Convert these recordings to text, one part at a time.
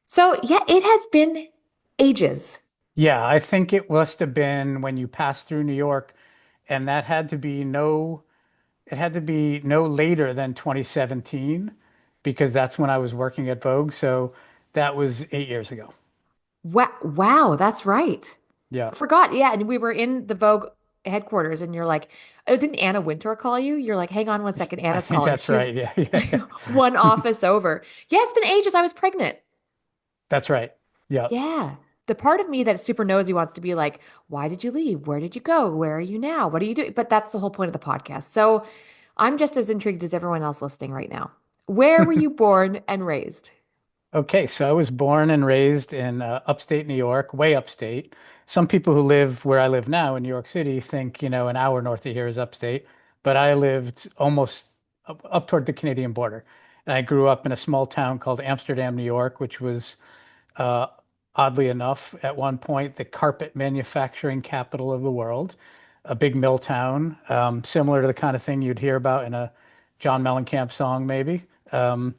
So, yeah, it has been ages. Yeah, I think it must have been when you passed through New York, and that had to be it had to be no later than 2017 because that's when I was working at Vogue. So that was 8 years ago. Wow, that's right. Yeah, I forgot. Yeah, and we were in the Vogue headquarters, and you're like, oh, didn't Anna Wintour call you? You're like, hang on one second, I Anna's think calling. that's She's right. Yeah, yeah, yeah. one office over. Yeah, it's been ages. I was pregnant. That's right. Yeah. Yeah. The part of me that's super nosy wants to be like, why did you leave? Where did you go? Where are you now? What are you doing? But that's the whole point of the podcast. So I'm just as intrigued as everyone else listening right now. Where were you born and raised? Okay, so I was born and raised in upstate New York, way upstate. Some people who live where I live now in New York City think, an hour north of here is upstate, but I lived almost up toward the Canadian border. And I grew up in a small town called Amsterdam, New York, which was uh, oddly enough, at one point, the carpet manufacturing capital of the world, a big mill town, similar to the kind of thing you'd hear about in a John Mellencamp song, maybe. Um,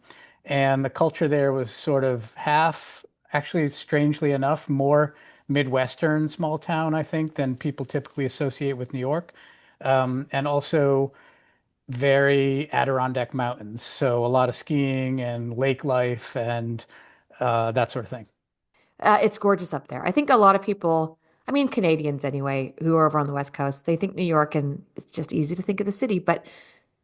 and the culture there was sort of half, actually, strangely enough, more Midwestern small town, I think, than people typically associate with New York. And also very Adirondack Mountains. So a lot of skiing and lake life and that sort of thing. It's gorgeous up there. I think a lot of people, I mean, Canadians anyway, who are over on the West Coast, they think New York and it's just easy to think of the city. But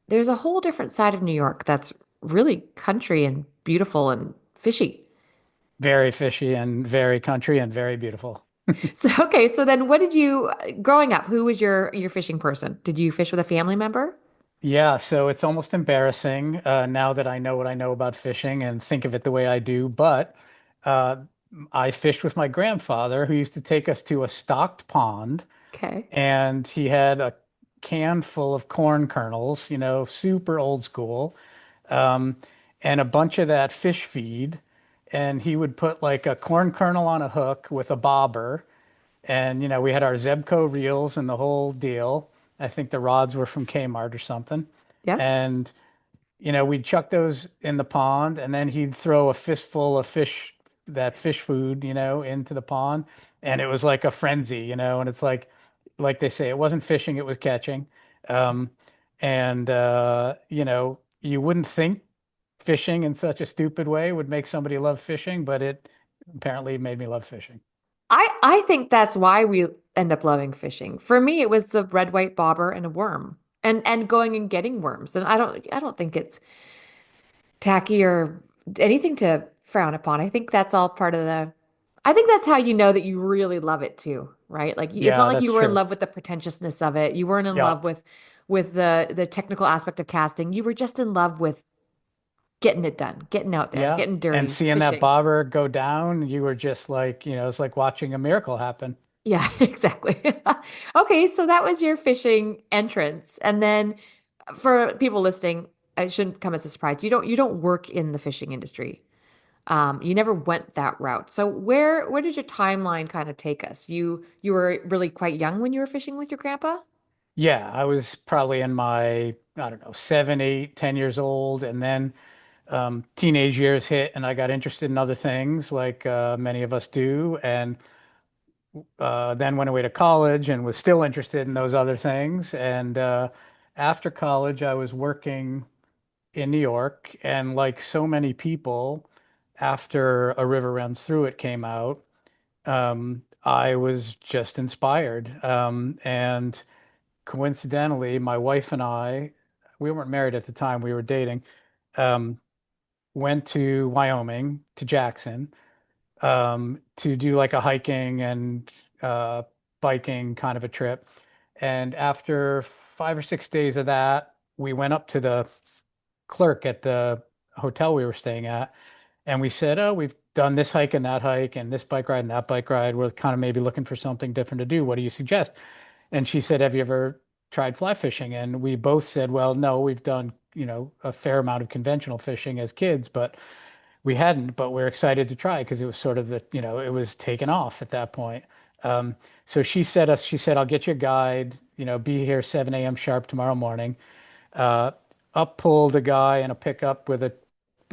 there's a whole different side of New York that's really country and beautiful and fishy. Very fishy and very country and very beautiful. So, okay, so then what did you, growing up, who was your fishing person? Did you fish with a family member? Yeah, so it's almost embarrassing now that I know what I know about fishing and think of it the way I do. But uh, I fished with my grandfather, who used to take us to a stocked pond, Okay. and he had a can full of corn kernels, super old school, um, and a bunch of that fish feed. And he would put like a corn kernel on a hook with a bobber. And, we had our Zebco reels and the whole deal. I think the rods were from Kmart or something. Yeah. And, we'd chuck those in the pond and then he'd throw a fistful of that fish food, into the pond. And it was like a frenzy, and it's like they say, it wasn't fishing, it was catching. Um, and, you wouldn't think fishing in such a stupid way would make somebody love fishing, but it apparently made me love fishing. I think that's why we end up loving fishing. For me, it was the red, white bobber and a worm. And going and getting worms. And I don't think it's tacky or anything to frown upon. I think that's all part of I think that's how you know that you really love it too, right? Like it's not Yeah, like that's you were in true. love with the pretentiousness of it. You weren't in Yeah. love with the technical aspect of casting. You were just in love with getting it done, getting out there, Yeah. getting And dirty, seeing that fishing. bobber go down, you were just like, it's like watching a miracle happen. Yeah, exactly. Okay, so that was your fishing entrance. And then for people listening, it shouldn't come as a surprise. You don't work in the fishing industry. You never went that route. So where did your timeline kind of take us? You were really quite young when you were fishing with your grandpa? Yeah, I was probably in my, I don't know, 7, 8, 10 years old. And then teenage years hit and I got interested in other things like many of us do. And then went away to college and was still interested in those other things. And after college, I was working in New York. And like so many people, after A River Runs Through It came out, I was just inspired. And coincidentally, my wife and I, we weren't married at the time, we were dating, um, went to Wyoming, to Jackson, to do like a hiking and uh, biking kind of a trip. And after 5 or 6 days of that, we went up to the clerk at the hotel we were staying at and we said, oh, we've done this hike and that hike and this bike ride and that bike ride. We're kind of maybe looking for something different to do. What do you suggest? And she said, have you ever tried fly fishing? And we both said, well, no, we've done, a fair amount of conventional fishing as kids, but we hadn't, but we're excited to try because it was sort of it was taken off at that point. So she said, I'll get you a guide, be here 7 a.m. sharp tomorrow morning. Uh, Up pulled a guy in a pickup with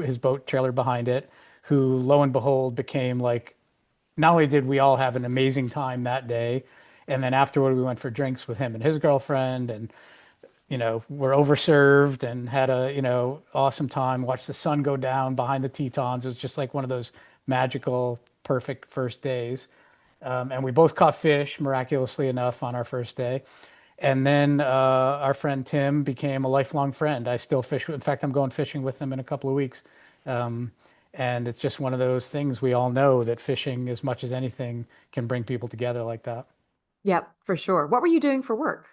his boat trailer behind it. who lo and behold became like, not only did we all have an amazing time that day, and then afterward we went for drinks with him and his girlfriend, and were overserved and had a, awesome time, watched the sun go down behind the Tetons. It was just like one of those magical, perfect first days. And we both caught fish, miraculously enough, on our first day. And then our friend Tim became a lifelong friend. I still fish. In fact, I'm going fishing with him in a couple of weeks. Um, and it's just one of those things we all know that fishing, as much as anything, can bring people together like that. Yep, for sure. What were you doing for work?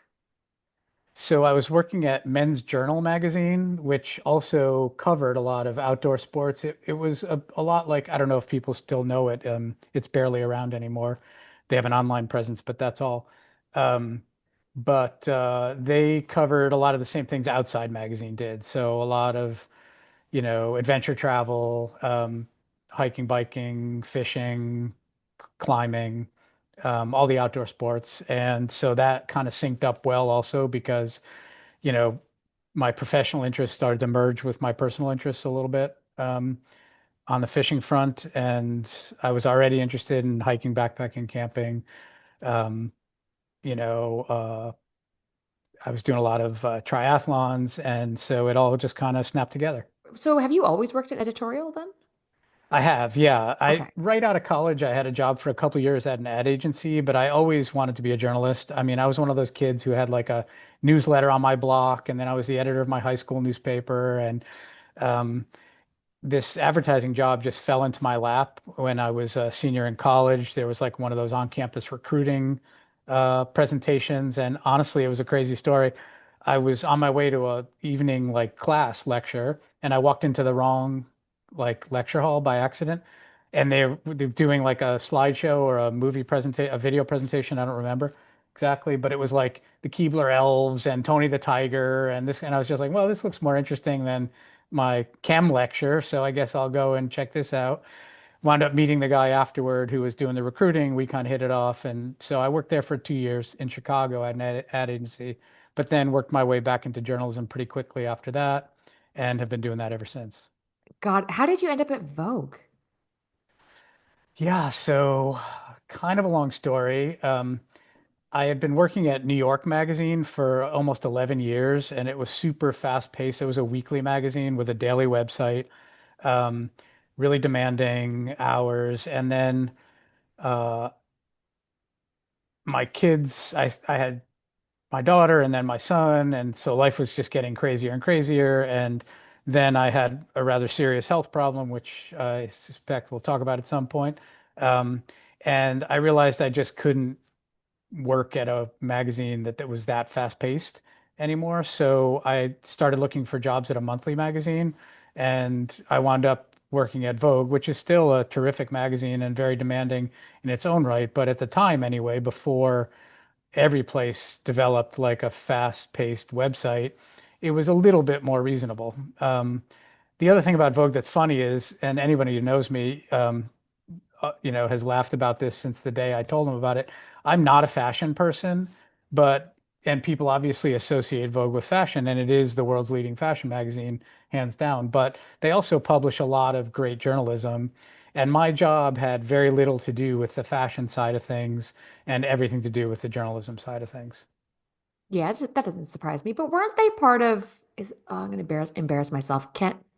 So I was working at Men's Journal magazine, which also covered a lot of outdoor sports. It was a lot like, I don't know if people still know it. It's barely around anymore. They have an online presence, but that's all. Um, but they covered a lot of the same things Outside Magazine did. So a lot of, adventure travel, hiking, biking, fishing, climbing, all the outdoor sports. And so that kind of synced up well also because you know, my professional interests started to merge with my personal interests a little bit on the fishing front. And I was already interested in hiking, backpacking, camping. Um, you know, uh, I was doing a lot of triathlons. And so it all just kind of snapped together. So have you always worked in editorial then? I have, yeah. I Okay. right out of college, I had a job for a couple of years at an ad agency, but I always wanted to be a journalist. I mean, I was one of those kids who had like a newsletter on my block, and then I was the editor of my high school newspaper, and um, this advertising job just fell into my lap when I was a senior in college. There was like one of those on-campus recruiting presentations, and honestly, it was a crazy story. I was on my way to a evening like class lecture, and I walked into the wrong like lecture hall by accident, and they're doing like a slideshow or a movie presentation, a video presentation. I don't remember exactly, but it was like the Keebler Elves and Tony the Tiger and this, and I was just like, well, this looks more interesting than my chem lecture, so I guess I'll go and check this out. Wound up meeting the guy afterward who was doing the recruiting. We kind of hit it off, and so I worked there for 2 years in Chicago at an ad agency, but then worked my way back into journalism pretty quickly after that, and have been doing that ever since. God, how did you end up at Vogue? Yeah, so kind of a long story. I had been working at New York Magazine for almost 11 years, and it was super fast paced. It was a weekly magazine with a daily website, um, really demanding hours. And then uh, my kids, I had my daughter and then my son, and so life was just getting crazier and crazier. And then I had a rather serious health problem, which I suspect we'll talk about at some point. Um, and I realized I just couldn't work at a magazine that was that fast paced anymore. So I started looking for jobs at a monthly magazine, and I wound up working at Vogue, which is still a terrific magazine and very demanding in its own right. But at the time, anyway, before every place developed like a fast paced website, it was a little bit more reasonable. The other thing about Vogue that's funny is, and anybody who knows me, has laughed about this since the day I told him about it. I'm not a fashion person, but and people obviously associate Vogue with fashion, and it is the world's leading fashion magazine, hands down. But they also publish a lot of great journalism, and my job had very little to do with the fashion side of things and everything to do with the journalism side of things. Yeah, that doesn't surprise me. But weren't they part of I'm going to embarrass myself.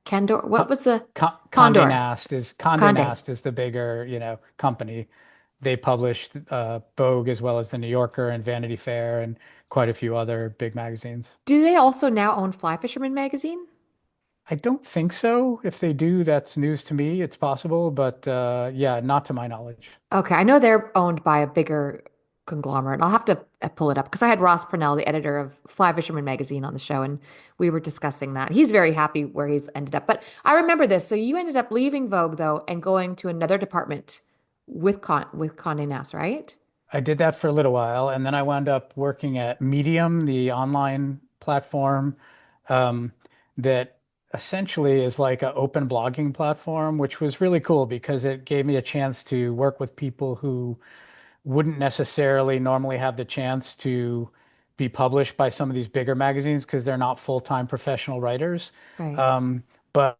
Candor, what Co was the Condé Condor? Nast is Condé Conde. Nast is the bigger, company. They published Vogue as well as the New Yorker and Vanity Fair and quite a few other big magazines. Do they also now own Fly Fisherman magazine? I don't think so. If they do, that's news to me. It's possible, but yeah, not to my knowledge. Okay, I know they're owned by a bigger conglomerate. I'll have to pull it up because I had Ross Purnell, the editor of Fly Fisherman magazine, on the show, and we were discussing that. He's very happy where he's ended up. But I remember this. So you ended up leaving Vogue though and going to another department with Condé Nast, right? I did that for a little while, and then I wound up working at Medium, the online platform um, that essentially is like an open blogging platform, which was really cool because it gave me a chance to work with people who wouldn't necessarily normally have the chance to be published by some of these bigger magazines because they're not full-time professional writers. Right. Um, but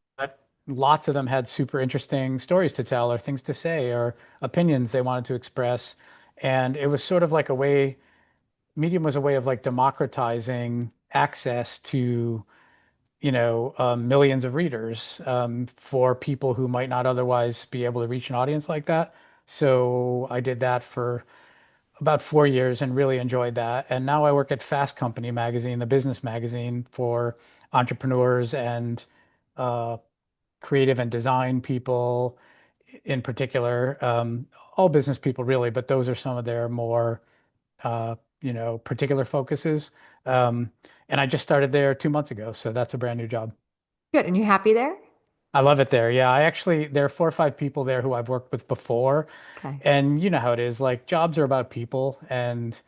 lots of them had super interesting stories to tell or things to say or opinions they wanted to express. And it was sort of like a way, Medium was a way of like democratizing access to, millions of readers for people who might not otherwise be able to reach an audience like that. So I did that for about 4 years and really enjoyed that. And now I work at Fast Company magazine, the business magazine for entrepreneurs and uh, creative and design people in particular, all business people really, but those are some of their more, particular focuses. Um, and I just started there 2 months ago, so that's a brand new job. Good. And you happy there? I love it there. Yeah, there are 4 or 5 people there who I've worked with before. Okay. And you know how it is, like jobs are about people. And,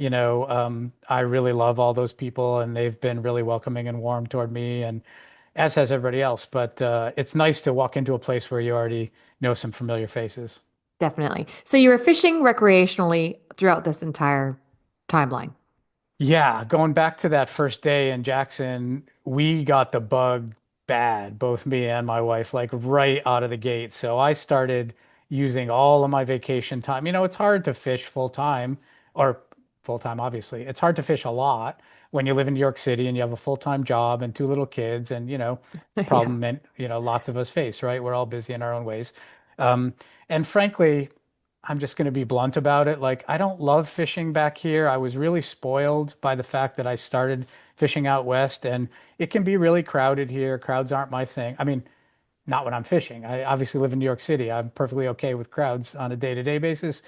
I really love all those people and they've been really welcoming and warm toward me and as has everybody else. But it's nice to walk into a place where you already know some familiar faces. Definitely. So you were fishing recreationally throughout this entire timeline. Yeah, going back to that first day in Jackson, we got the bug bad, both me and my wife, like right out of the gate. So I started using all of my vacation time. It's hard to fish full time or full time, obviously. It's hard to fish a lot when you live in New York City and you have a full-time job and 2 little kids and, Yeah. problem and, lots of us face, right? We're all busy in our own ways. Um, and frankly, I'm just going to be blunt about it. Like, I don't love fishing back here. I was really spoiled by the fact that I started fishing out west, and it can be really crowded here. Crowds aren't my thing. I mean, not when I'm fishing. I obviously live in New York City. I'm perfectly okay with crowds on a day-to-day basis,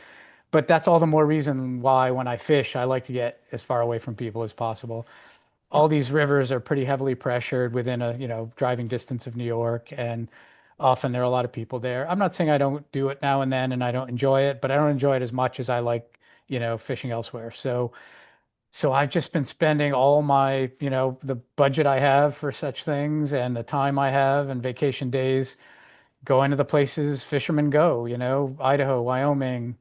but that's all the more reason why when I fish, I like to get as far away from people as possible. Yeah. All these rivers are pretty heavily pressured within a, driving distance of New York, and often there are a lot of people there. I'm not saying I don't do it now and then and I don't enjoy it, but I don't enjoy it as much as I like, fishing elsewhere. So I've just been spending all my, the budget I have for such things and the time I have and vacation days going to the places fishermen go, Idaho, Wyoming,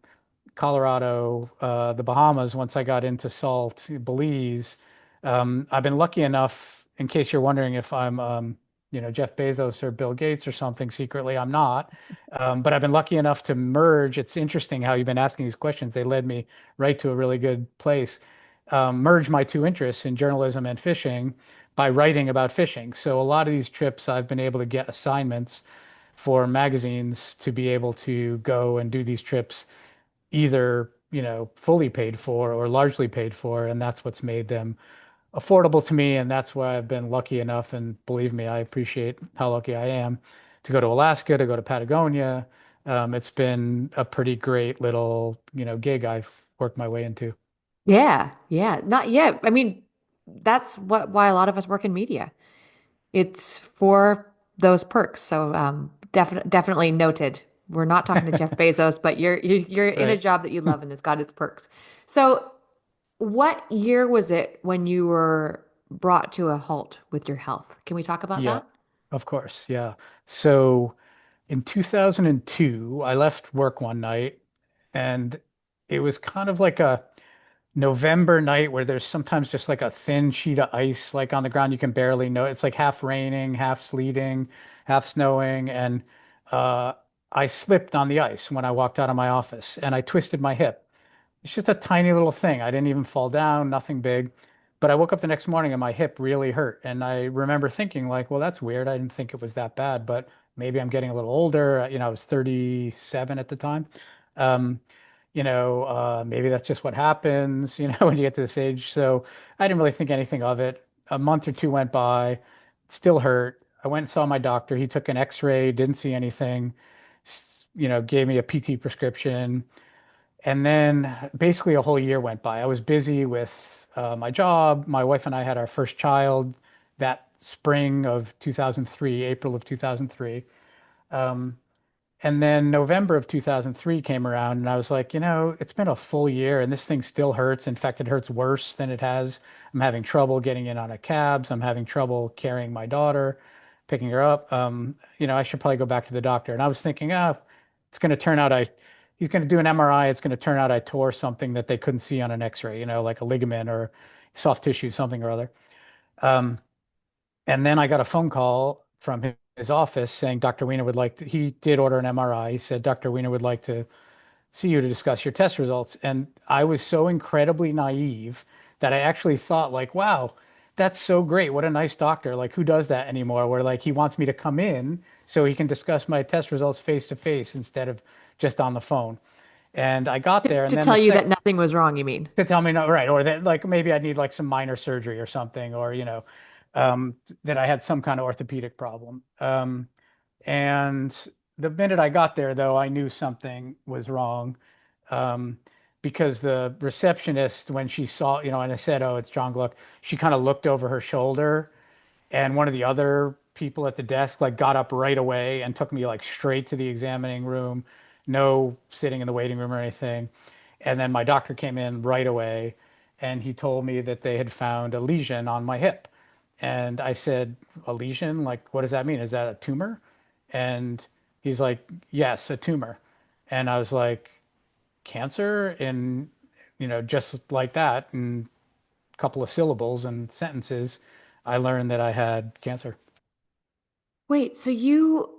Colorado, the Bahamas once I got into salt, Belize. I've been lucky enough, in case you're wondering if I'm, Jeff Bezos or Bill Gates or something secretly, I'm not. But I've been lucky enough to merge. It's interesting how you've been asking these questions. They led me right to a really good place. Merge my two interests in journalism and fishing by writing about fishing. So a lot of these trips, I've been able to get assignments for magazines to be able to go and do these trips either, fully paid for or largely paid for, and that's what's made them affordable to me, and that's why I've been lucky enough, and believe me, I appreciate how lucky I am to go to Alaska, to go to Patagonia. It's been a pretty great little, gig I've worked my way into. Yeah. Yeah. Not yet. I mean, that's why a lot of us work in media. It's for those perks. So definitely noted. We're not talking to Jeff Bezos, but you're in a Right. job that you love and it's got its perks. So what year was it when you were brought to a halt with your health? Can we talk about Yeah, that? of course. Yeah. So in 2002, I left work one night and it was kind of like a November night where there's sometimes just like a thin sheet of ice like on the ground you can barely know. It's like half raining, half sleeting, half snowing, and uh, I slipped on the ice when I walked out of my office and I twisted my hip. It's just a tiny little thing. I didn't even fall down, nothing big. But I woke up the next morning and my hip really hurt. And I remember thinking like, well, that's weird. I didn't think it was that bad, but maybe I'm getting a little older. I was 37 at the time. Um, maybe that's just what happens, when you get to this age. So I didn't really think anything of it. A month or two went by, it still hurt. I went and saw my doctor. He took an x-ray, didn't see anything, gave me a PT prescription. And then basically a whole year went by. I was busy with my job. My wife and I had our first child that spring of 2003, April of 2003. Um, and then November of 2003 came around, and I was like, it's been a full year, and this thing still hurts. In fact, it hurts worse than it has. I'm having trouble getting in on a cabs. I'm having trouble carrying my daughter, picking her up. I should probably go back to the doctor. And I was thinking, it's going to turn out he's going to do an MRI. It's going to turn out I tore something that they couldn't see on an X-ray, like a ligament or soft tissue, something or other. Um, and then I got a phone call from him his office saying Dr. Wiener would like to, he did order an MRI. He said, Dr. Wiener would like to see you to discuss your test results. And I was so incredibly naive that I actually thought like, wow, that's so great. What a nice doctor. Like who does that anymore? Where like he wants me to come in so he can discuss my test results face to face instead of just on the phone. And I got there and To then the tell you sec that nothing was wrong, you mean? to tell me no, right, or that like maybe I need like some minor surgery or something, or that I had some kind of orthopedic problem. And the minute I got there, though, I knew something was wrong, um, because the receptionist, when she saw, and I said, "Oh, it's Jon Gluck," she kind of looked over her shoulder, and one of the other people at the desk like got up right away and took me like straight to the examining room, no sitting in the waiting room or anything. And then my doctor came in right away and he told me that they had found a lesion on my hip. And I said, "A lesion? Like, what does that mean? Is that a tumor?" And he's like, "Yes, a tumor." And I was like, "Cancer?" And, just like that, in a couple of syllables and sentences, I learned that I had cancer. Wait, so you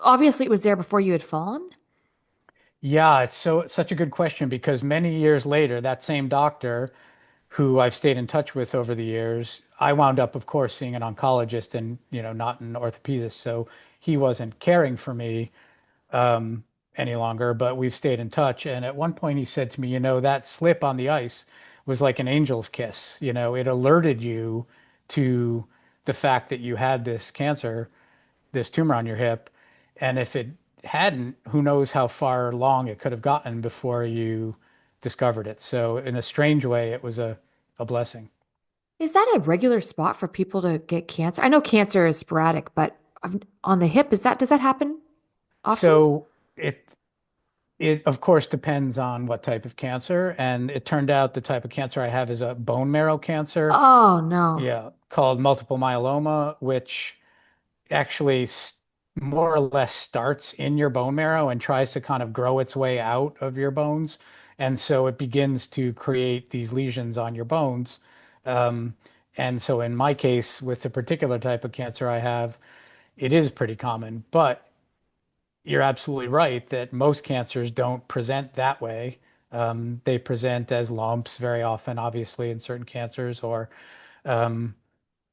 obviously it was there before you had fallen? Yeah, it's such a good question because many years later, that same doctor who I've stayed in touch with over the years, I wound up, of course, seeing an oncologist and, not an orthopedist. So he wasn't caring for me um, any longer, but we've stayed in touch. And at one point he said to me, that slip on the ice was like an angel's kiss. It alerted you to the fact that you had this cancer, this tumor on your hip. And if it hadn't, who knows how far along it could have gotten before you discovered it. So in a strange way, it was a blessing. Is that a regular spot for people to get cancer? I know cancer is sporadic, but on the hip, does that happen often? So it of course depends on what type of cancer. And it turned out the type of cancer I have is a bone marrow cancer, Oh no. yeah, called multiple myeloma, which actually more or less starts in your bone marrow and tries to kind of grow its way out of your bones. And so it begins to create these lesions on your bones. Um, and so in my case, with the particular type of cancer I have, it is pretty common. But you're absolutely right that most cancers don't present that way. They present as lumps very often, obviously, in certain cancers, or um,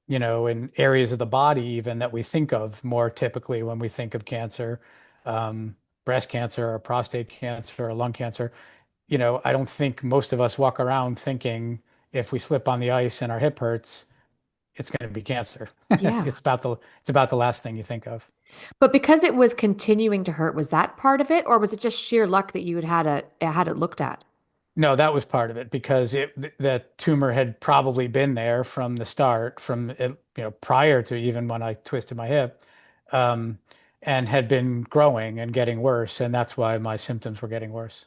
in areas of the body even that we think of more typically when we think of cancer, um, breast cancer or prostate cancer or lung cancer. I don't think most of us walk around thinking if we slip on the ice and our hip hurts, it's going to be cancer. Yeah. It's about the last thing you think of. But because it was continuing to hurt, was that part of it, or was it just sheer luck that you had it looked at? No, that was part of it because the tumor had probably been there from the start, from it, prior to even when I twisted my hip, um, and had been growing and getting worse, and that's why my symptoms were getting worse.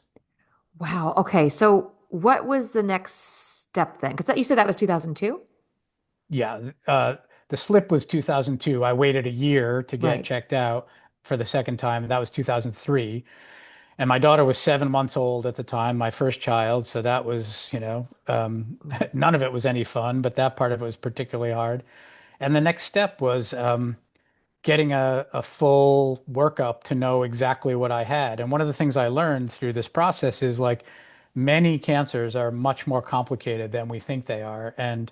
Wow. Okay. So what was the next step then? Because you said that was 2002? Yeah, the slip was 2002. I waited a year to get Right. checked out for the second time, and that was 2003. And my daughter was 7 months old at the time, my first child. So that was, Ooh. none of it was any fun, but that part of it was particularly hard. And the next step was getting a full workup to know exactly what I had. And one of the things I learned through this process is like many cancers are much more complicated than we think they are. And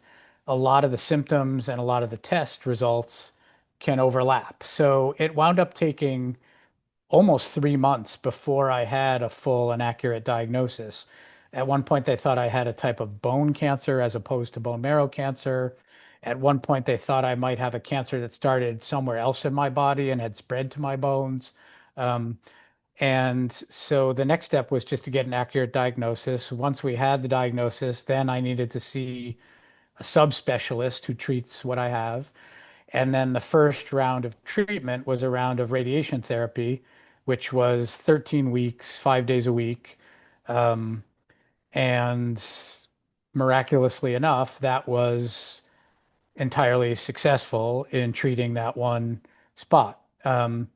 a lot of the symptoms and a lot of the test results can overlap. So it wound up taking almost 3 months before I had a full and accurate diagnosis. At one point, they thought I had a type of bone cancer as opposed to bone marrow cancer. At one point, they thought I might have a cancer that started somewhere else in my body and had spread to my bones. Um, and so the next step was just to get an accurate diagnosis. Once we had the diagnosis, then I needed to see a subspecialist who treats what I have. And then the first round of treatment was a round of radiation therapy, which was 13 weeks, 5 days a week. Um, and miraculously enough, that was entirely successful in treating that one spot. And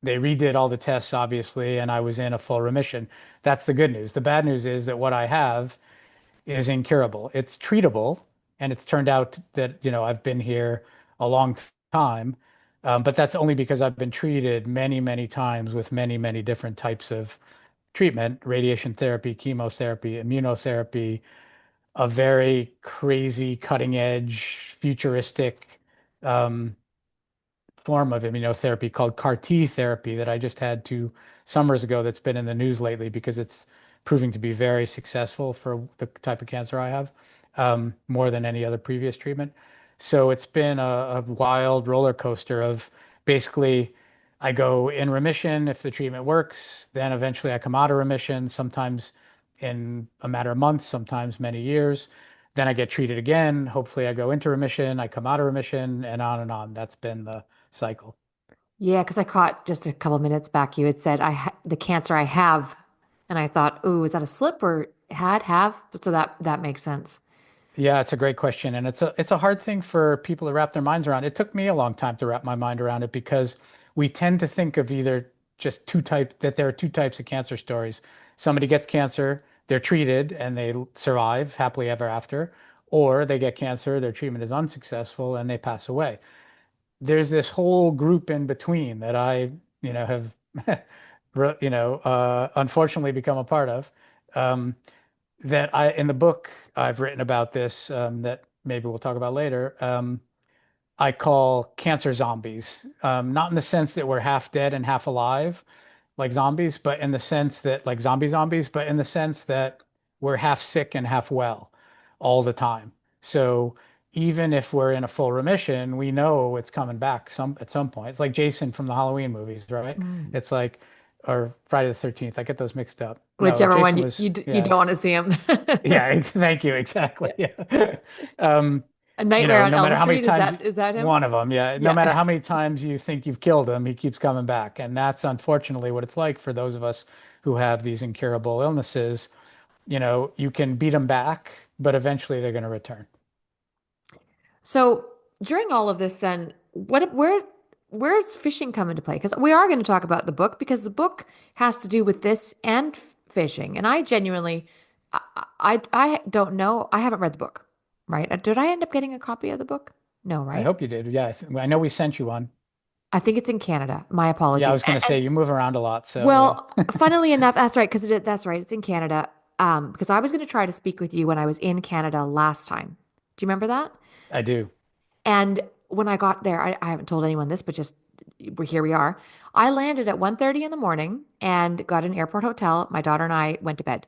they redid all the tests, obviously, and I was in a full remission. That's the good news. The bad news is that what I have is incurable. It's treatable, and it's turned out that, I've been here a long time. But that's only because I've been treated many, many times with many, many different types of treatment, radiation therapy, chemotherapy, immunotherapy, a very crazy, cutting edge, futuristic um, form of immunotherapy called CAR T therapy that I just had 2 summers ago that's been in the news lately because it's proving to be very successful for the type of cancer I have, more than any other previous treatment. So it's been a wild roller coaster of basically I go in remission if the treatment works, then eventually I come out of remission, sometimes in a matter of months, sometimes many years. Then I get treated again. Hopefully, I go into remission, I come out of remission, and on and on. That's been the cycle. Yeah, because I caught just a couple minutes back, you had said the cancer I have, and I thought, "Ooh, is that a slip or had have?" So that makes sense. Yeah, it's a great question, and it's a hard thing for people to wrap their minds around. It took me a long time to wrap my mind around it because we tend to think of either just two types that there are two types of cancer stories. Somebody gets cancer, they're treated, and they survive happily ever after, or they get cancer, their treatment is unsuccessful, and they pass away. There's this whole group in between that have unfortunately become a part of. Um, that in the book I've written about this that maybe we'll talk about later. I call cancer zombies, not in the sense that we're half dead and half alive, like zombies, but in the sense that like zombies, but in the sense that we're half sick and half well all the time. So even if we're in a full remission, we know it's coming back at some point. It's like Jason from the Halloween movies, right? Mm. It's like, or Friday the 13th. I get those mixed up. No, Whichever one Jason you was, you yeah. don't want to see him. Yeah, thank you. Exactly. Yeah. Yeah. Um, A Nightmare on no Elm matter how many Street, times is that him? one of them, yeah, no Yeah. matter how many times you think you've killed him, he keeps coming back. And that's unfortunately what it's like for those of us who have these incurable illnesses. You can beat them back, but eventually they're going to return. So during all of this, then where's fishing come into play? Because we are going to talk about the book because the book has to do with this and fishing. And I genuinely, I don't know. I haven't read the book, right? Did I end up getting a copy of the book? No, I right? hope you did. Yeah, I know we sent you one. I think it's in Canada. My Yeah, I apologies. was going to say And you move around a lot, so yeah, well, funnily enough, that's right, that's right. It's in Canada. Because I was going to try to speak with you when I was in Canada last time. Do you remember that? I do. And when I got there, I haven't told anyone this, but just here we are. I landed at 1:30 in the morning and got an airport hotel. My daughter and I went to bed.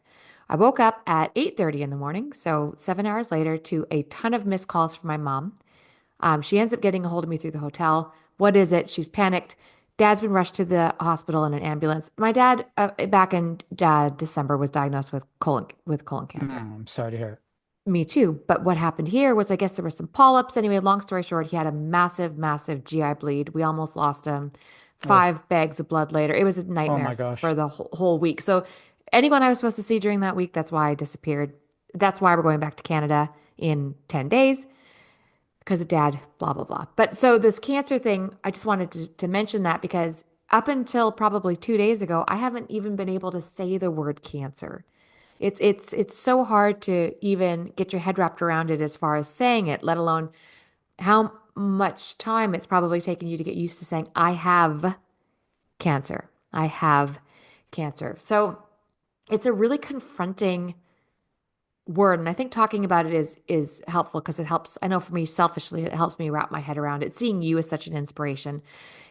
I woke up at 8:30 in the morning, so 7 hours later, to a ton of missed calls from my mom. She ends up getting a hold of me through the hotel. What is it? She's panicked. Dad's been rushed to the hospital in an ambulance. My dad, back in December, was diagnosed with colon cancer. I'm sorry to hear. Me too. But what happened here was, I guess there were some polyps. Anyway, long story short, he had a massive, massive GI bleed. We almost lost him. Oh, 5 bags of blood later. It was a oh nightmare my for gosh. the whole week. So, anyone I was supposed to see during that week, that's why I disappeared. That's why we're going back to Canada in 10 days because of dad, blah, blah, blah. But so, this cancer thing, I just wanted to mention that because up until probably 2 days ago, I haven't even been able to say the word cancer. It's so hard to even get your head wrapped around it as far as saying it, let alone how much time it's probably taken you to get used to saying, I have cancer. I have cancer. So it's a really confronting word. And I think talking about it is helpful because it helps. I know for me, selfishly, it helps me wrap my head around it. Seeing you is such an inspiration.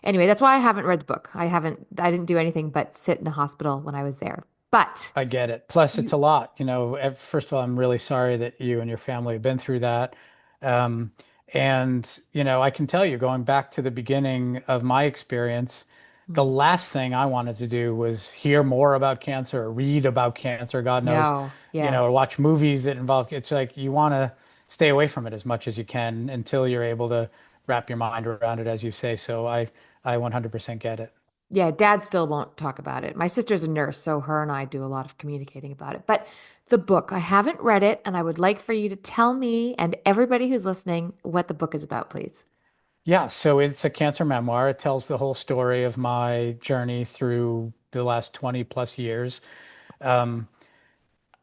Anyway, that's why I haven't read the book. I didn't do anything but sit in a hospital when I was there. But I get it. Plus, it's you, a lot. First of all, I'm really sorry that you and your family have been through that. Um, I can tell you, going back to the beginning of my experience, the Hmm. last thing I wanted to do was hear more about cancer or read about cancer, God knows, No, yeah. or watch movies that involve, it's like you want to stay away from it as much as you can until you're able to wrap your mind around it, as you say. So I 100% get it. Yeah, dad still won't talk about it. My sister's a nurse, so her and I do a lot of communicating about it. But the book, I haven't read it, and I would like for you to tell me and everybody who's listening what the book is about, please. Yeah, so it's a cancer memoir. It tells the whole story of my journey through the last 20 plus years. Um,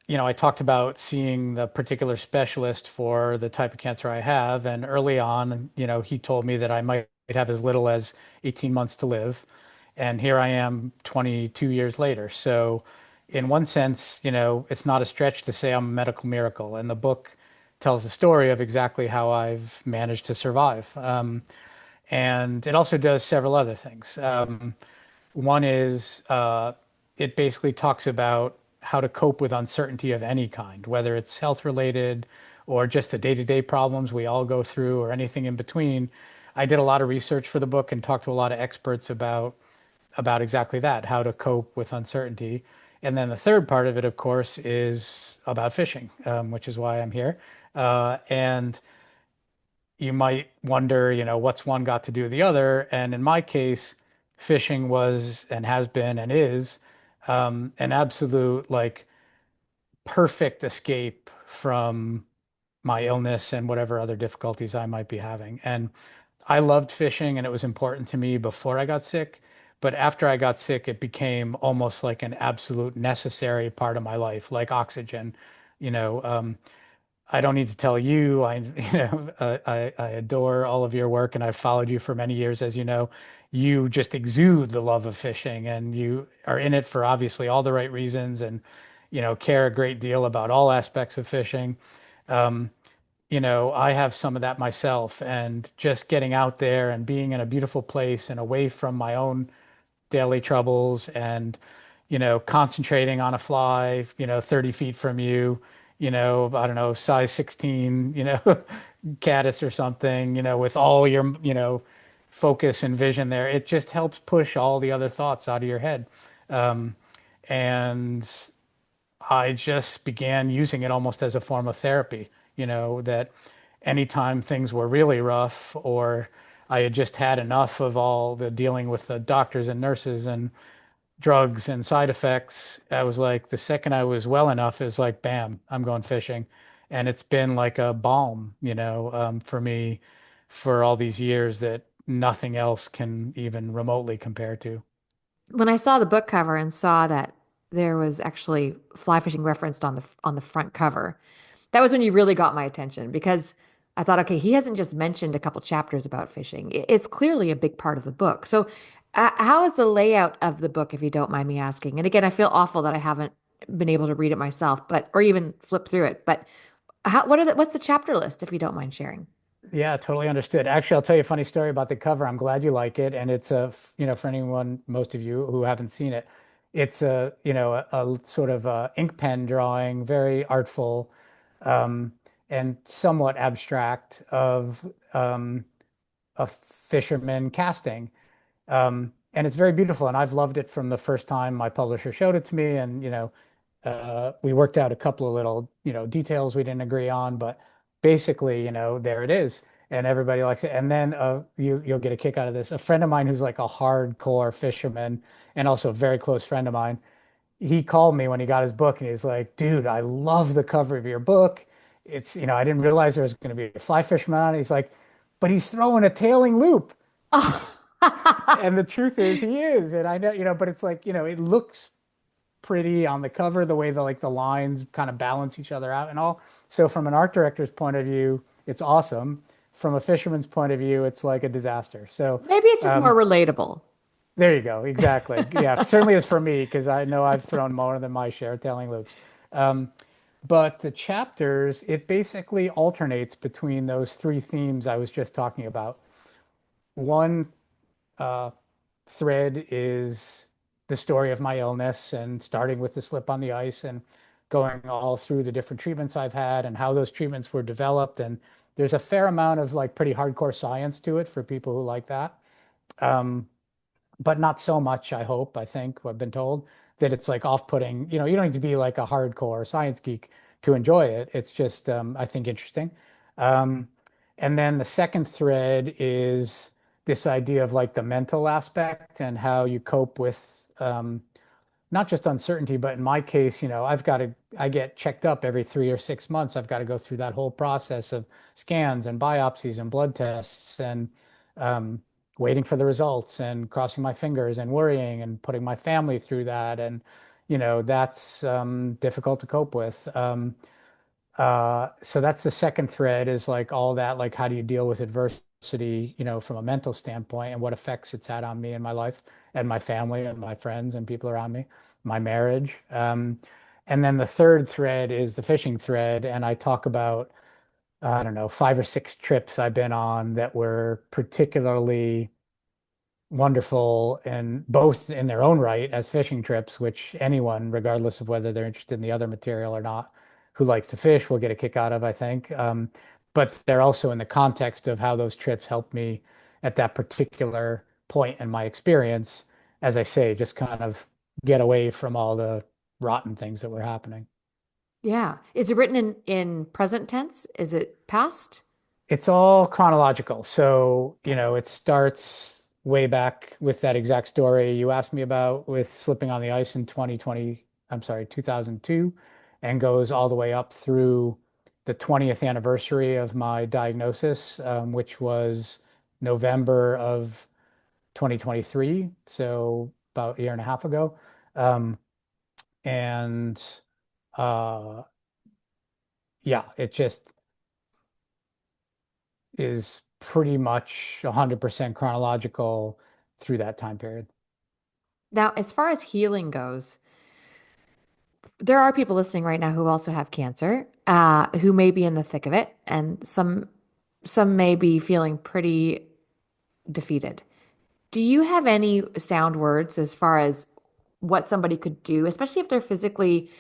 I talked about seeing the particular specialist for the type of cancer I have. And early on, he told me that I might have as little as 18 months to live. And here I am 22 years later. So, in one sense, it's not a stretch to say I'm a medical miracle. And the book tells the story of exactly how I've managed to survive. And it also does several other things. One is it basically talks about how to cope with uncertainty of any kind, whether it's health related or just the day-to-day problems we all go through or anything in between. I did a lot of research for the book and talked to a lot of experts about exactly that, how to cope with uncertainty. And then the third part of it, of course, is about fishing, which is why I'm here. And you might wonder, what's one got to do with the other? And in my case, fishing was and has been and is an absolute like perfect escape from my illness and whatever other difficulties I might be having. And I loved fishing and it was important to me before I got sick. But after I got sick, it became almost like an absolute necessary part of my life, like oxygen. You know, um, I don't need to tell you. I adore all of your work, and I've followed you for many years, as you know. You just exude the love of fishing, and you are in it for obviously all the right reasons, and care a great deal about all aspects of fishing. Um, I have some of that myself, and just getting out there and being in a beautiful place and away from my own daily troubles and, concentrating on a fly, 30 feet from you, I don't know, size 16, caddis or something, with all your, focus and vision there. It just helps push all the other thoughts out of your head. Um, and I just began using it almost as a form of therapy, that anytime things were really rough or I had just had enough of all the dealing with the doctors and nurses and drugs and side effects, I was like, the second I was well enough, is like, bam, I'm going fishing. And it's been like a balm, for me for all these years that nothing else can even remotely compare to. When I saw the book cover and saw that there was actually fly fishing referenced on the front cover, that was when you really got my attention because I thought, okay, he hasn't just mentioned a couple chapters about fishing. It's clearly a big part of the book. So, how is the layout of the book, if you don't mind me asking? And again, I feel awful that I haven't been able to read it myself, but or even flip through it. But what's the chapter list, if you don't mind sharing? Yeah, totally understood. Actually, I'll tell you a funny story about the cover. I'm glad you like it. And it's for anyone, most of you who haven't seen it, it's a sort of ink pen drawing, very artful, um, and somewhat abstract of a fisherman casting. And it's very beautiful. And I've loved it from the first time my publisher showed it to me. And, we worked out a couple of little, details we didn't agree on, but basically, there it is. And everybody likes it. And then you'll get a kick out of this. A friend of mine who's like a hardcore fisherman and also a very close friend of mine, he called me when he got his book and he's like, dude, I love the cover of your book. It's, I didn't realize there was going to be a fly fisherman on it. He's like, but he's throwing a tailing loop. Oh. And the truth is he is. And I know, but it's like, it looks pretty on the cover, the way the lines kind of balance each other out and all. So from an art director's point of view, it's awesome. From a fisherman's point of view, it's like a disaster. So Maybe it's just more relatable. there you go. Exactly. Yeah, certainly is for me because I know I've thrown more than my share telling loops. Um, but the chapters, it basically alternates between those three themes I was just talking about. One uh, thread is the story of my illness and starting with the slip on the ice and going all through the different treatments I've had and how those treatments were developed. And there's a fair amount of like pretty hardcore science to it for people who like that. Um, but not so much, I hope, I think, I've been told that it's like off-putting. You don't need to be like a hardcore science geek to enjoy it. It's just, I think, interesting. Um, and then the second thread is this idea of like the mental aspect and how you cope with not just uncertainty, but in my case, I get checked up every 3 or 6 months. I've got to go through that whole process of scans and biopsies and blood tests and um, waiting for the results and crossing my fingers and worrying and putting my family through that. And, that's difficult to cope with. So that's the second thread is like all that, like how do you deal with adversity, from a mental standpoint and what effects it's had on me and my life and my family and my friends and people around me, my marriage. And then the third thread is the fishing thread. And I talk about, I don't know, 5 or 6 trips I've been on that were particularly wonderful and both in their own right as fishing trips, which anyone, regardless of whether they're interested in the other material or not, who likes to fish will get a kick out of, I think. But they're also in the context of how those trips helped me at that particular point in my experience, as I say, just kind of get away from all the rotten things that were happening. Yeah. Is it written in present tense? Is it past? It's all chronological. So, Okay. it starts way back with that exact story you asked me about with slipping on the ice in 2020, I'm sorry, 2002, and goes all the way up through the 20th anniversary of my diagnosis, which was November of 2023. So about a year and a half ago. Um, and uh, yeah, it just is pretty much 100% chronological through that time period. Now, as far as healing goes, there are people listening right now who also have cancer, who may be in the thick of it, and some may be feeling pretty defeated. Do you have any sound words as far as what somebody could do, especially if they're physically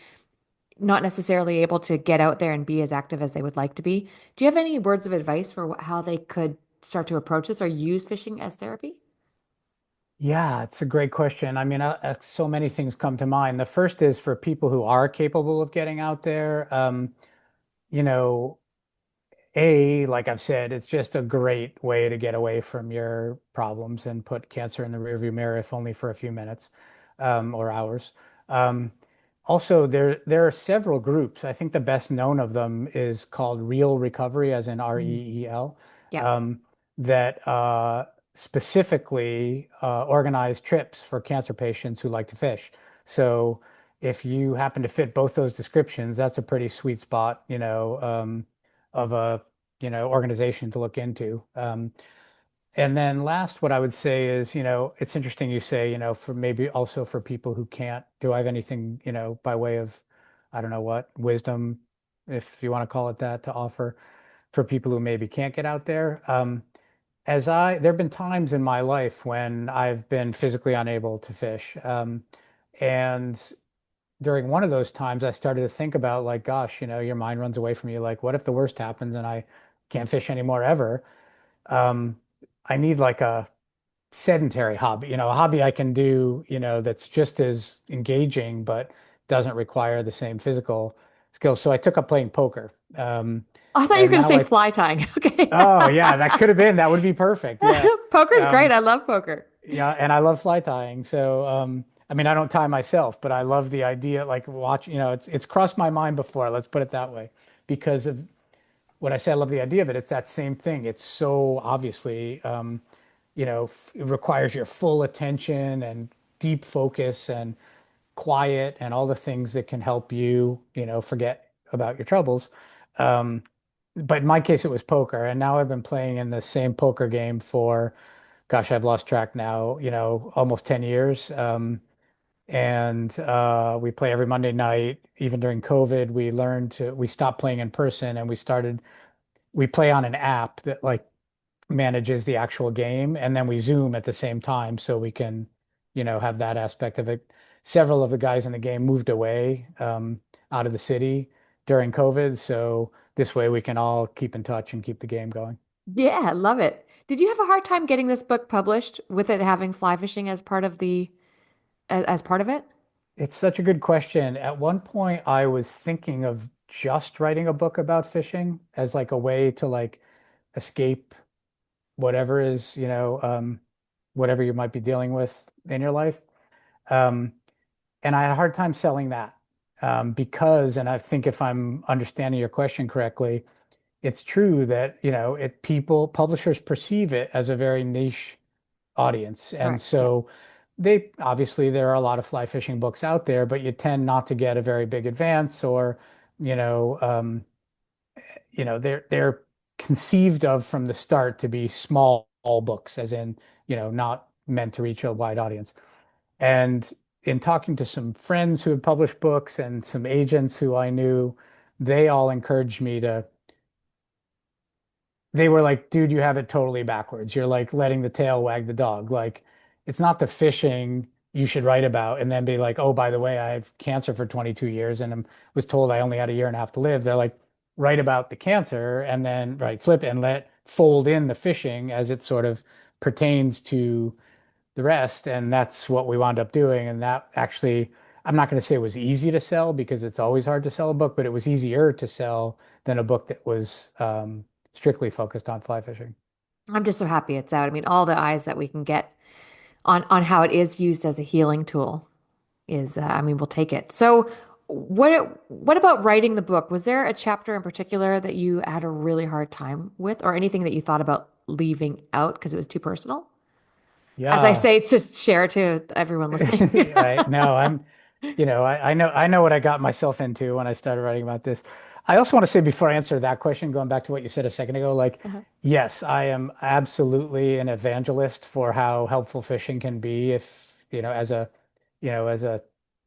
not necessarily able to get out there and be as active as they would like to be? Do you have any words of advice for how they could start to approach this or use fishing as therapy? Yeah, it's a great question. I mean, so many things come to mind. The first is for people who are capable of getting out there. You know, like I've said, it's just a great way to get away from your problems and put cancer in the rearview mirror, if only for a few minutes, or hours. Um, Also, there are several groups. I think the best known of them is called Real Recovery, as in Mm. REEL, Yeah. um, that specifically organize trips for cancer patients who like to fish. So if you happen to fit both those descriptions, that's a pretty sweet spot, of a organization to look into. And then last, what I would say is, it's interesting you say, for maybe also for people who can't, do I have anything, by way of, I don't know what, wisdom, if you want to call it that, to offer for people who maybe can't get out there? There have been times in my life when I've been physically unable to fish. And during one of those times, I started to think about like, gosh, your mind runs away from you. Like, what if the worst happens and I can't fish anymore ever? Um, I need like a sedentary hobby, a hobby I can do, that's just as engaging, but doesn't require the same physical skills. So I took up playing poker. I thought you were And going to now say fly tying. Okay. oh yeah, that could have been, that would be perfect. Yeah. Poker's great. Um, I love poker. yeah. And I love fly tying. So, I mean, I don't tie myself, but I love the idea, like watch, it's crossed my mind before. Let's put it that way, because of when I say I love the idea of it, it's that same thing. It's so obviously, it requires your full attention and deep focus and quiet and all the things that can help you, forget about your troubles. Um, but in my case, it was poker. And now I've been playing in the same poker game for, gosh, I've lost track now, almost 10 years. And we play every Monday night. Even during COVID, we stopped playing in person and we play on an app that like manages the actual game, and then we Zoom at the same time so we can, have that aspect of it. Several of the guys in the game moved away out of the city during COVID, so this way we can all keep in touch and keep the game going. Yeah, I love it. Did you have a hard time getting this book published with it having fly fishing as part of as part of it? It's such a good question. At one point, I was thinking of just writing a book about fishing as like a way to like escape whatever is, whatever you might be dealing with in your life. Um, And I had a hard time selling that because, and I think if I'm understanding your question correctly, it's true that, publishers perceive it as a very niche audience. And Correct. Yeah. so they obviously there are a lot of fly fishing books out there, but you tend not to get a very big advance or, you know, they're conceived of from the start to be small books, as in, not meant to reach a wide audience. And in talking to some friends who had published books and some agents who I knew, they all encouraged me to they were like, dude, you have it totally backwards. You're like letting the tail wag the dog. Like, it's not the fishing you should write about and then be like, oh, by the way, I have cancer for 22 years and was told I only had a year and a half to live. They're like, write about the cancer and then flip and let fold in the fishing as it sort of pertains to the rest. And that's what we wound up doing. And that actually, I'm not going to say it was easy to sell because it's always hard to sell a book, but it was easier to sell than a book that was strictly focused on fly fishing. I'm just so happy it's out. I mean, all the eyes that we can get on how it is used as a healing tool is, I mean, we'll take it. So, what about writing the book? Was there a chapter in particular that you had a really hard time with, or anything that you thought about leaving out because it was too personal? As I Yeah. say to share to everyone listening. Right. No, I know what I got myself into when I started writing about this. I also want to say before I answer that question, going back to what you said a second ago, like, Uh-huh. yes, I am absolutely an evangelist for how helpful fishing can be if, as a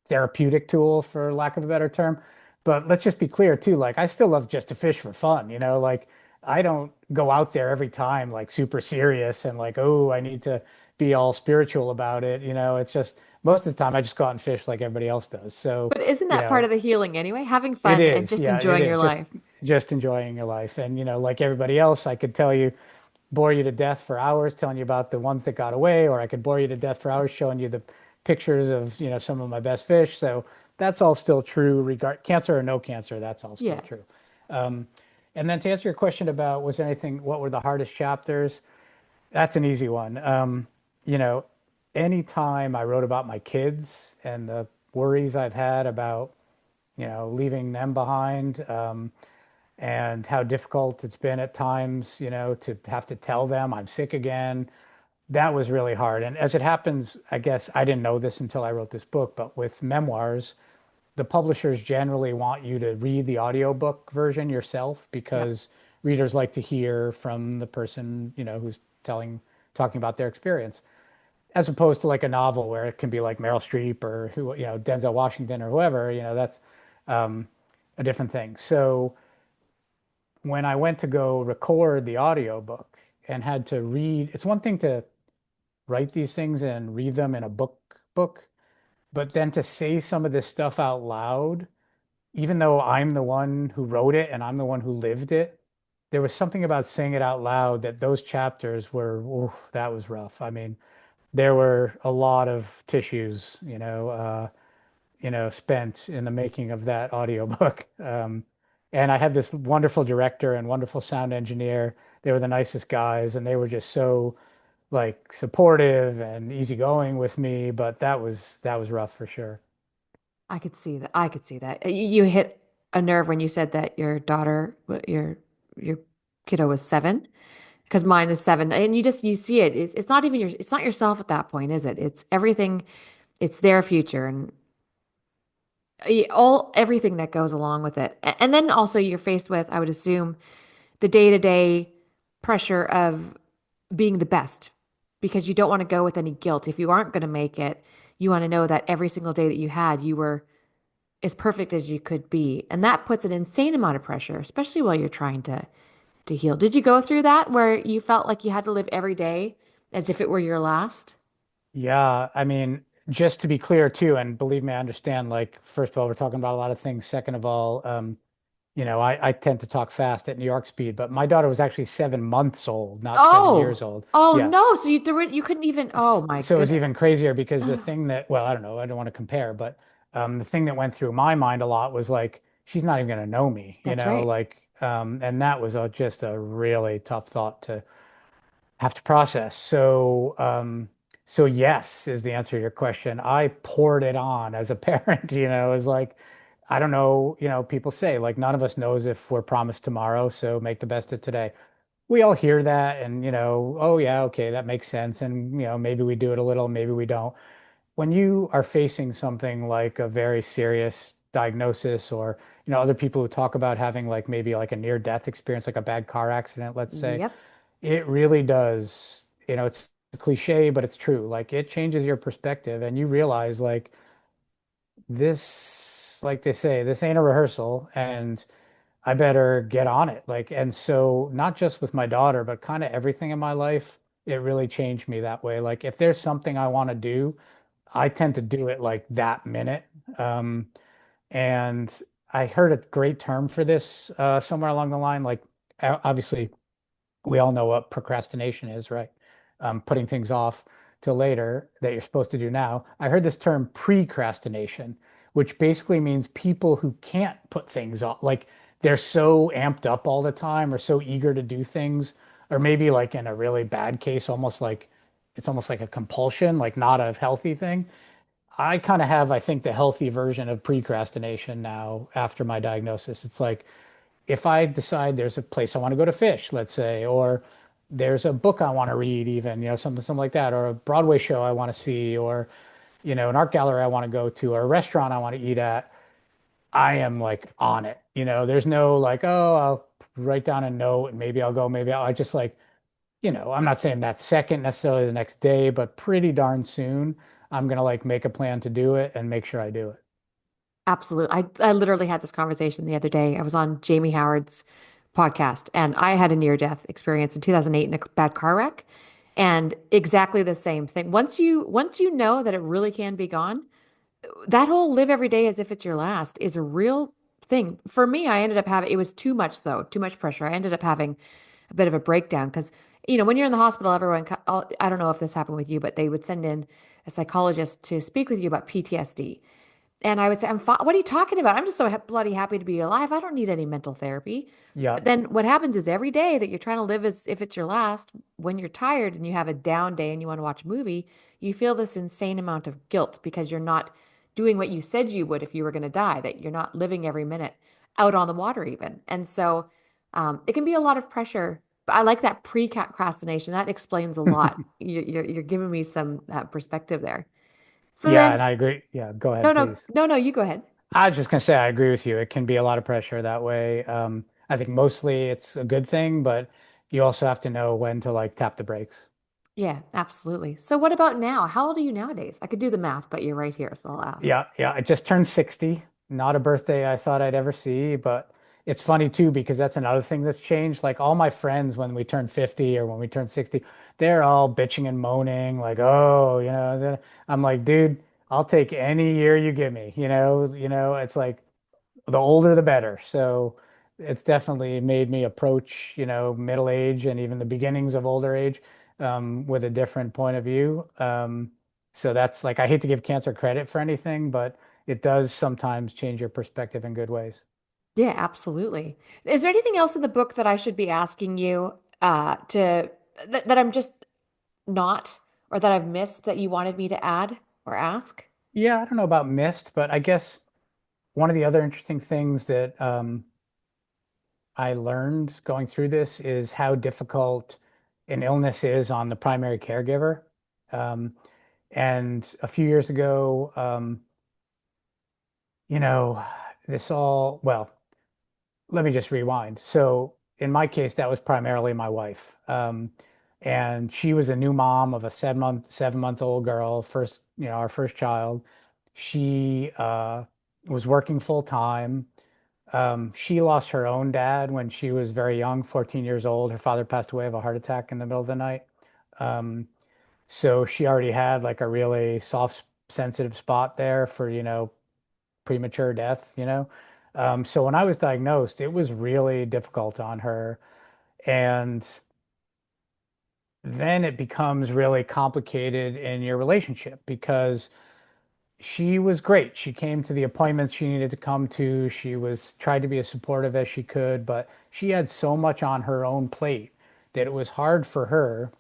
therapeutic tool, for lack of a better term. But let's just be clear too, like I still love just to fish for fun, like I don't go out there every time like super serious and like, oh, I need to be all spiritual about it. It's just most of the time I just go out and fish like everybody else does. So, But isn't you that part know, of the healing anyway? Having it fun and is. just Yeah, it enjoying is. your life. Just enjoying your life. And, like everybody else, I could tell you, bore you to death for hours telling you about the ones that got away, or I could bore you to death for hours showing you the pictures of, some of my best fish. So that's all still true, regard cancer or no cancer, that's all still Yeah. true. Um, and then to answer your question about was there anything, what were the hardest chapters? That's an easy one. You know, anytime I wrote about my kids and the worries I've had about, leaving them behind, and how difficult it's been at times, to have to tell them I'm sick again, that was really hard. And as it happens, I guess I didn't know this until I wrote this book, but with memoirs, the publishers generally want you to read the audiobook version yourself Yep. because readers like to hear from the person, who's talking about their experience, as opposed to like a novel where it can be like Meryl Streep or who, Denzel Washington or whoever, that's um, a different thing. So when I went to go record the audiobook and had to read, it's one thing to write these things and read them in a book, but then to say some of this stuff out loud, even though I'm the one who wrote it and I'm the one who lived it, there was something about saying it out loud that those chapters were, oof, that was rough. I mean, there were a lot of tissues, spent in the making of that audiobook. And I had this wonderful director and wonderful sound engineer. They were the nicest guys, and they were just so like supportive and easygoing with me. But that was rough for sure. I could see that. I could see that. You hit a nerve when you said that your daughter, your kiddo was 7, because mine is 7, and you see it. It's not even it's not yourself at that point, is it? It's everything. It's their future and all everything that goes along with it. And then also you're faced with, I would assume, the day-to-day pressure of being the best because you don't want to go with any guilt. If you aren't going to make it, you want to know that every single day that you had, you were as perfect as you could be. And that puts an insane amount of pressure, especially while you're trying to heal. Did you go through that where you felt like you had to live every day as if it were your last? Yeah, I mean, just to be clear too, and believe me, I understand. Like, first of all, we're talking about a lot of things. Second of all, I tend to talk fast at New York speed, but my daughter was actually 7 months old, not 7 years Oh, old. oh Yeah. no. So you couldn't even, oh my So it was even goodness. crazier because the thing that, well, I don't know, I don't want to compare, but the thing that went through my mind a lot was like, she's not even going to know me, That's right. and that was just a really tough thought to have to process. So yes is the answer to your question. I poured it on as a parent, it was like, I don't know, people say like none of us knows if we're promised tomorrow, so make the best of today. We all hear that and, oh yeah, okay, that makes sense. And, maybe we do it a little, maybe we don't. when you are facing something like a very serious diagnosis, or other people who talk about having like maybe like a near death experience, like a bad car accident, let's say, Yep. it really does, it's a cliche, but it's true. Like it changes your perspective and you realize like this, like they say, this ain't a rehearsal and I better get on it. Like, and so not just with my daughter, but kind of everything in my life, it really changed me that way. Like if there's something I want to do, I tend to do it like that minute. Um, and I heard a great term for this somewhere along the line. Like, obviously, we all know what procrastination is, right? Putting things off till later that you're supposed to do now. I heard this term precrastination, which basically means people who can't put things off, like they're so amped up all the time or so eager to do things, or maybe like in a really bad case, almost like it's almost like a compulsion, like not a healthy thing. I kind of have, I think, the healthy version of precrastination now after my diagnosis. It's like if I decide there's a place I want to go to fish, let's say, or there's a book I want to read, even, something like that, or a Broadway show I want to see, or, an art gallery I want to go to, or a restaurant I want to eat at, I am like on it. There's no like, oh, I'll write down a note and maybe I'll go, maybe I just like, I'm not saying that second necessarily the next day, but pretty darn soon, I'm gonna like make a plan to do it and make sure I do it. Absolutely. I literally had this conversation the other day. I was on Jamie Howard's podcast and I had a near-death experience in 2008 in a bad car wreck. And exactly the same thing. Once you know that it really can be gone, that whole live every day as if it's your last is a real thing. For me, I ended up having, it was too much though, too much pressure. I ended up having a bit of a breakdown because, when you're in the hospital, everyone, I don't know if this happened with you, but they would send in a psychologist to speak with you about PTSD. And I would say, I'm fine. What are you talking about? I'm just so bloody happy to be alive. I don't need any mental therapy. Yeah. But then what happens is every day that you're trying to live as if it's your last, when you're tired and you have a down day and you want to watch a movie, you feel this insane amount of guilt because you're not doing what you said you would if you were going to die, that you're not living every minute out on the water even. And so it can be a lot of pressure. But I like that procrastination. That explains a lot. You're giving me some perspective there. So Yeah, then, and I agree. Yeah, go no, ahead, no, please. no, no, you go ahead. I was just gonna say I agree with you. It can be a lot of pressure that way. I think mostly it's a good thing, but you also have to know when to like tap the brakes. Yeah, absolutely. So what about now? How old are you nowadays? I could do the math, but you're right here, so I'll ask. Yeah, yeah. I just turned 60. Not a birthday I thought I'd ever see, but it's funny too because that's another thing that's changed. Like all my friends when we turn 50 or when we turn 60, they're all bitching and moaning, like, oh, I'm like, dude, I'll take any year you give me. It's like the older the better. So it's definitely made me approach, middle age and even the beginnings of older age with a different point of view. So that's like, I hate to give cancer credit for anything, but it does sometimes change your perspective in good ways. Yeah, absolutely. Is there anything else in the book that I should be asking you that I'm just not or that I've missed that you wanted me to add or ask? Yeah, I don't know about missed, but I guess one of the other interesting things that I learned going through this is how difficult an illness is on the primary caregiver. Um, and a few years ago, you know, this all, well, let me just rewind. So in my case, that was primarily my wife. And she was a new mom of a 7-month old girl, first, our first child. She was working full time. She lost her own dad when she was very young, 14 years old. Her father passed away of a heart attack in the middle of the night. Um, so she already had like a really soft, sensitive spot there for, premature death. So when I was diagnosed, it was really difficult on her. And then it becomes really complicated in your relationship because she was great. She came to the appointments she needed to come to. She was tried to be as supportive as she could, but she had so much on her own plate that it was hard for her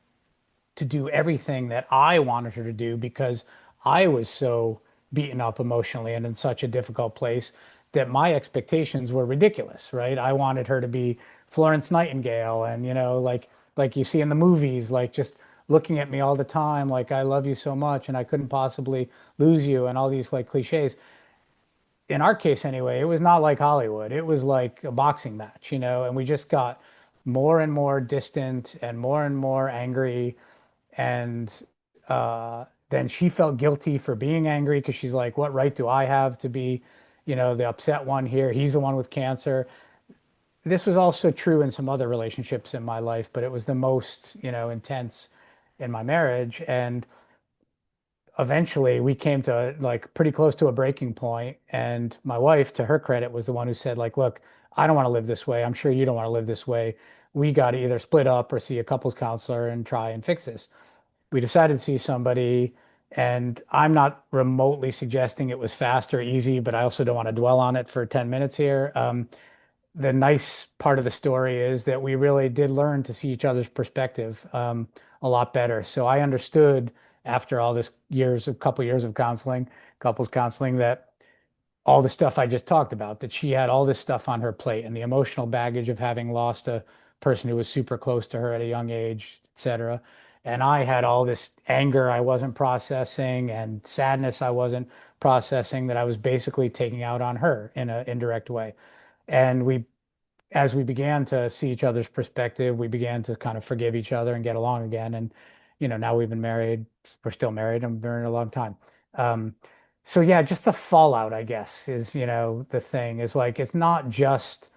to do everything that I wanted her to do because I was so beaten up emotionally and in such a difficult place that my expectations were ridiculous, right? I wanted her to be Florence Nightingale and, like you see in the movies, like just looking at me all the time like I love you so much and I couldn't possibly lose you and all these like cliches. In our case anyway, it was not like Hollywood. It was like a boxing match, and we just got more and more distant and more angry. And then she felt guilty for being angry because she's like, what right do I have to be, the upset one here? He's the one with cancer. This was also true in some other relationships in my life, but it was the most, intense in my marriage. And eventually we came to like pretty close to a breaking point. And my wife, to her credit, was the one who said, like, look, I don't want to live this way. I'm sure you don't want to live this way. We got to either split up or see a couples counselor and try and fix this. We decided to see somebody, and I'm not remotely suggesting it was fast or easy, but I also don't want to dwell on it for 10 minutes here. The nice part of the story is that we really did learn to see each other's perspective a lot better. So I understood after all this years, a couple years of counseling, couples counseling, that all the stuff I just talked about, that she had all this stuff on her plate and the emotional baggage of having lost a person who was super close to her at a young age, et cetera. And I had all this anger I wasn't processing and sadness I wasn't processing that I was basically taking out on her in an indirect way. And as we began to see each other's perspective, we began to kind of forgive each other and get along again. And, now we've been married, we're still married, and we've been married a long time. Um, so yeah, just the fallout, I guess, is, the thing is like, it's not just,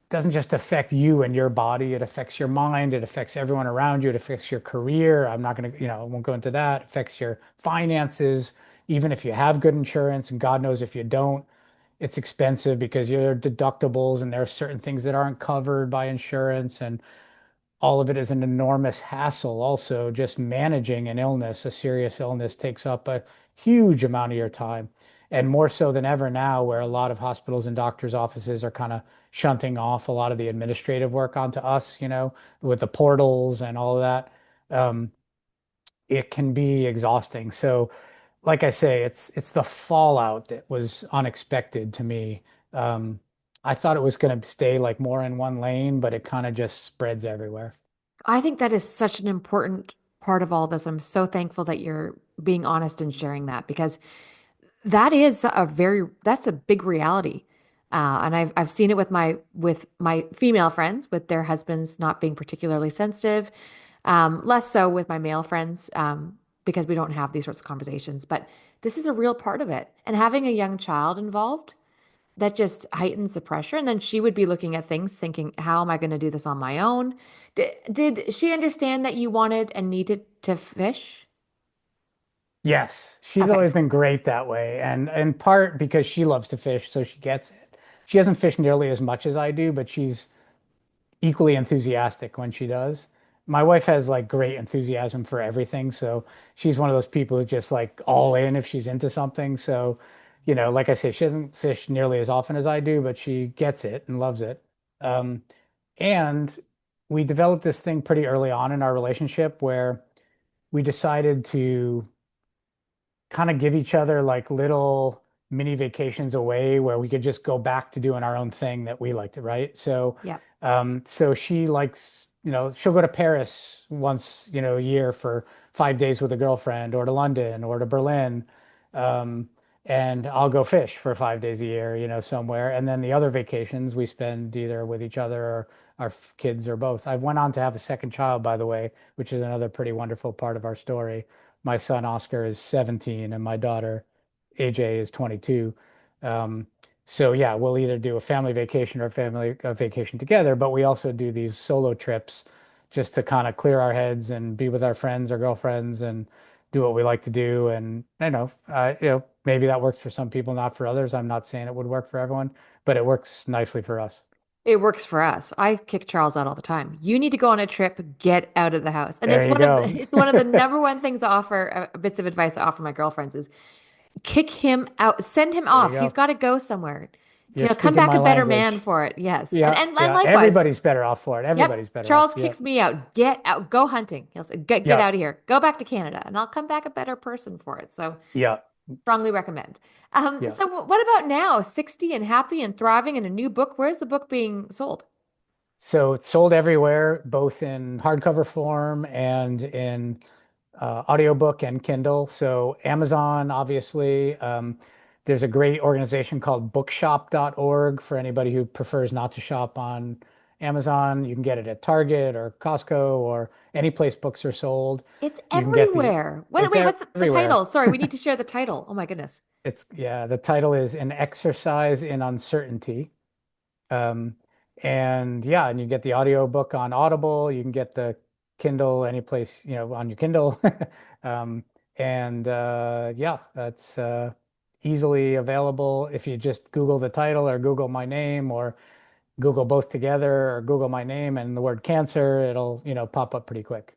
doesn't just affect you and your body. It affects your mind. It affects everyone around you. It affects your career. I'm not going to, I won't go into that. It affects your finances. Even if you have good insurance, and God knows if you don't, it's expensive because your deductibles and there are certain things that aren't covered by insurance, and all of it is an enormous hassle. Also, just managing an illness, a serious illness, takes up a huge amount of your time. And more so than ever now, where a lot of hospitals and doctors' offices are kind of shunting off a lot of the administrative work onto us, with the portals and all of that. Um, it can be exhausting. So, like I say, it's the fallout that was unexpected to me. Um, I thought it was going to stay like more in one lane, but it kind of just spreads everywhere. I think that is such an important part of all this. I'm so thankful that you're being honest and sharing that because that's a big reality. And I've seen it with my female friends with their husbands not being particularly sensitive, less so with my male friends, because we don't have these sorts of conversations. But this is a real part of it. And having a young child involved, that just heightens the pressure. And then she would be looking at things thinking, how am I going to do this on my own? Did she understand that you wanted and needed to fish? Yes, she's Okay. always been great that way. And in part because she loves to fish, so she gets it. She doesn't fish nearly as much as I do, but she's equally enthusiastic when she does. My wife has like great enthusiasm for everything, so she's one of those people who just like all in if she's into something. So, like I say, she doesn't fish nearly as often as I do, but she gets it and loves it. Um, and we developed this thing pretty early on in our relationship where we decided to kind of give each other like little mini vacations away where we could just go back to doing our own thing that we liked, right? So, Yep. so she likes, she'll go to Paris once, a year for 5 days with a girlfriend, or to London or to Berlin. Um, and I'll go fish for 5 days a year, somewhere. And then the other vacations we spend either with each other or our kids or both. I went on to have a second child, by the way, which is another pretty wonderful part of our story. My son Oscar is 17 and my daughter AJ is 22. Um, so yeah, we'll either do a family vacation or a family vacation together, but we also do these solo trips just to kind of clear our heads and be with our friends or girlfriends and do what we like to do. And maybe that works for some people, not for others. I'm not saying it would work for everyone, but it works nicely for us. It works for us. I kick Charles out all the time. You need to go on a trip, get out of the house. And There it's you one of go. it's one of the number one things to offer, bits of advice I offer my girlfriends is kick him out, send him There you off. He's go. got to go somewhere. You're He'll come speaking back my a better man language. for it. Yes. And Yeah, and yeah. likewise. Everybody's better off for it. Yep. Everybody's better off. Charles Yeah. kicks me out. Get out. Go hunting. He'll say, get Yeah. out of here. Go back to Canada, and I'll come back a better person for it. So Yeah. strongly recommend. Yeah. So what about now? 60 and happy and thriving and a new book. Where's the book being sold? So it's sold everywhere, both in hardcover form and in audiobook and Kindle. So Amazon, obviously. There's a great organization called bookshop.org for anybody who prefers not to shop on Amazon. You can get it at Target or Costco or any place books are sold. It's You can get everywhere. it's Wait, what's the everywhere. title? Sorry, we need to share the title. Oh my goodness. Yeah, the title is An Exercise in Uncertainty. Um, and yeah, and you get the audiobook on Audible, you can get the Kindle any place, on your Kindle. Um, and yeah, that's easily available if you just Google the title or Google my name or Google both together or Google my name and the word cancer, it'll, pop up pretty quick.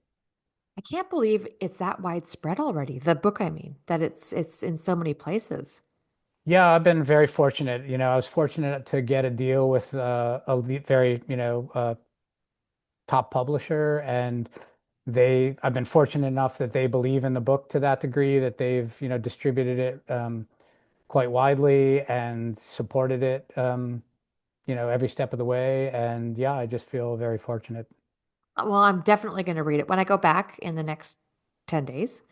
I can't believe it's that widespread already. The book, I mean, that it's in so many places. Yeah, I've been very fortunate. I was fortunate to get a deal with very, top publisher and I've been fortunate enough that they believe in the book to that degree that they've, distributed it quite widely and supported it, every step of the way. And yeah, I just feel very fortunate. Well, I'm definitely going to read it when I go back in the next 10 days.